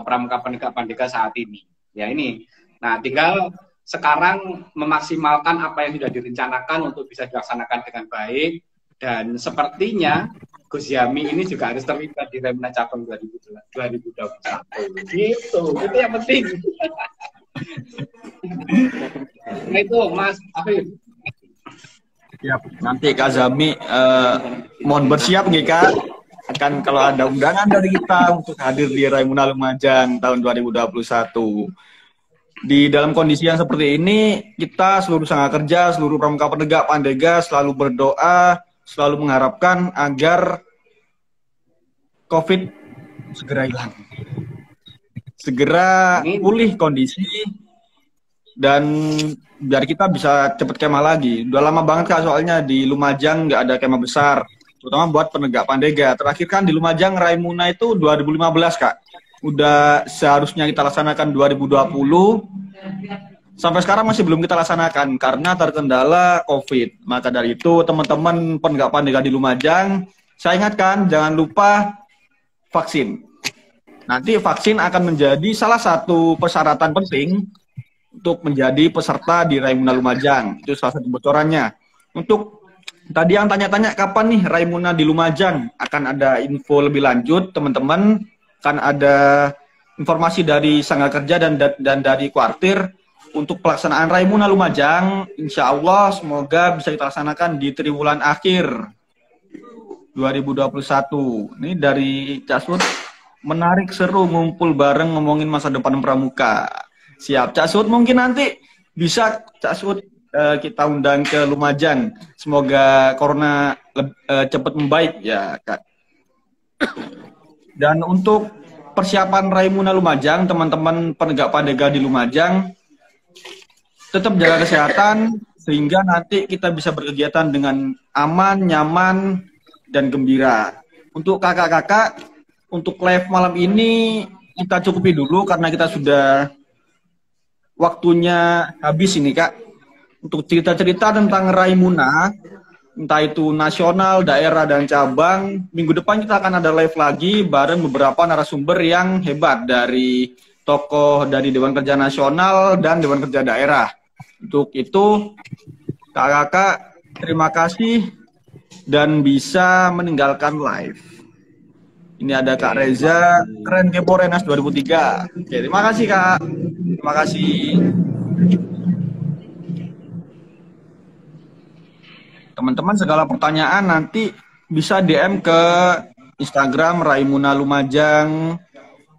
pramuka penegak pandega saat ini. Ya ini. Nah, tinggal sekarang memaksimalkan apa yang sudah direncanakan untuk bisa dilaksanakan dengan baik. Dan sepertinya Gus Yami ini juga harus terlibat di Raimuna Cabang 2021. Gitu. Itu yang penting. Nah itu Mas Afif. Siap. Nanti Kak Zami mohon bersiap nih Kak. Akan kalau ada undangan dari kita untuk hadir di Raimuna Lumajang tahun 2021. Di dalam kondisi yang seperti ini, kita seluruh sangga kerja, seluruh pramuka penegak pandega selalu berdoa, selalu mengharapkan agar COVID segera hilang. Segera pulih kondisi dan biar kita bisa cepat kemah lagi. Udah lama banget Kak soalnya di Lumajang nggak ada kemah besar, terutama buat penegak pandega. Terakhir kan di Lumajang Raimuna itu 2015 Kak. Udah seharusnya kita laksanakan 2020. Sampai sekarang masih belum kita laksanakan karena terkendala COVID. Maka dari itu teman-teman penegak pandega di Lumajang, saya ingatkan jangan lupa vaksin. Nanti vaksin akan menjadi salah satu persyaratan penting untuk menjadi peserta di Raimuna Lumajang. Itu salah satu bocorannya. Untuk tadi yang tanya-tanya kapan nih Raimuna di Lumajang, akan ada info lebih lanjut teman-teman. Kan ada informasi dari sangga kerja dan dari kuartir untuk pelaksanaan Raimuna Lumajang. Insya Allah semoga bisa kita laksanakan di triwulan akhir 2021. Ini dari Casut, menarik, seru, ngumpul bareng ngomongin masa depan pramuka. Siap Casut, mungkin nanti bisa Casut kita undang ke Lumajang. Semoga corona cepat membaik ya Kak. Dan untuk persiapan Raimuna Lumajang, teman-teman penegak pandega di Lumajang tetap jaga kesehatan sehingga nanti kita bisa berkegiatan dengan aman, nyaman, dan gembira. Untuk kakak-kakak, untuk live malam ini kita cukupi dulu karena kita sudah waktunya habis ini Kak. Untuk cerita-cerita tentang Raimuna, entah itu nasional, daerah, dan cabang, minggu depan kita akan ada live lagi bareng beberapa narasumber yang hebat dari tokoh dari Dewan Kerja Nasional dan Dewan Kerja Daerah. Untuk itu, kakak terima kasih dan bisa meninggalkan live. Ini ada Kak Reza, keren Kepo Renas 2003. Oke, terima kasih Kak. Terima kasih. Teman-teman segala pertanyaan nanti bisa DM ke Instagram Raimuna Lumajang,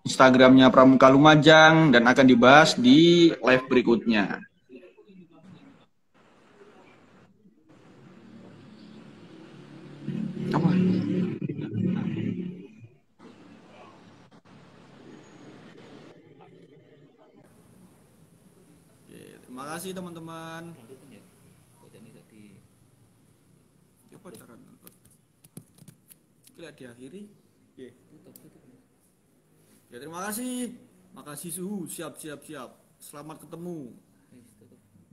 Instagramnya Pramuka Lumajang, dan akan dibahas di live berikutnya. Apa? Terima kasih teman-teman. Apa cara nonton? Tidak diakhiri. Ya terima kasih. Makasih Suhu. Siap. Selamat ketemu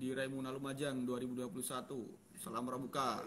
di Raimuna Lumajang 2021. Salam Pramuka.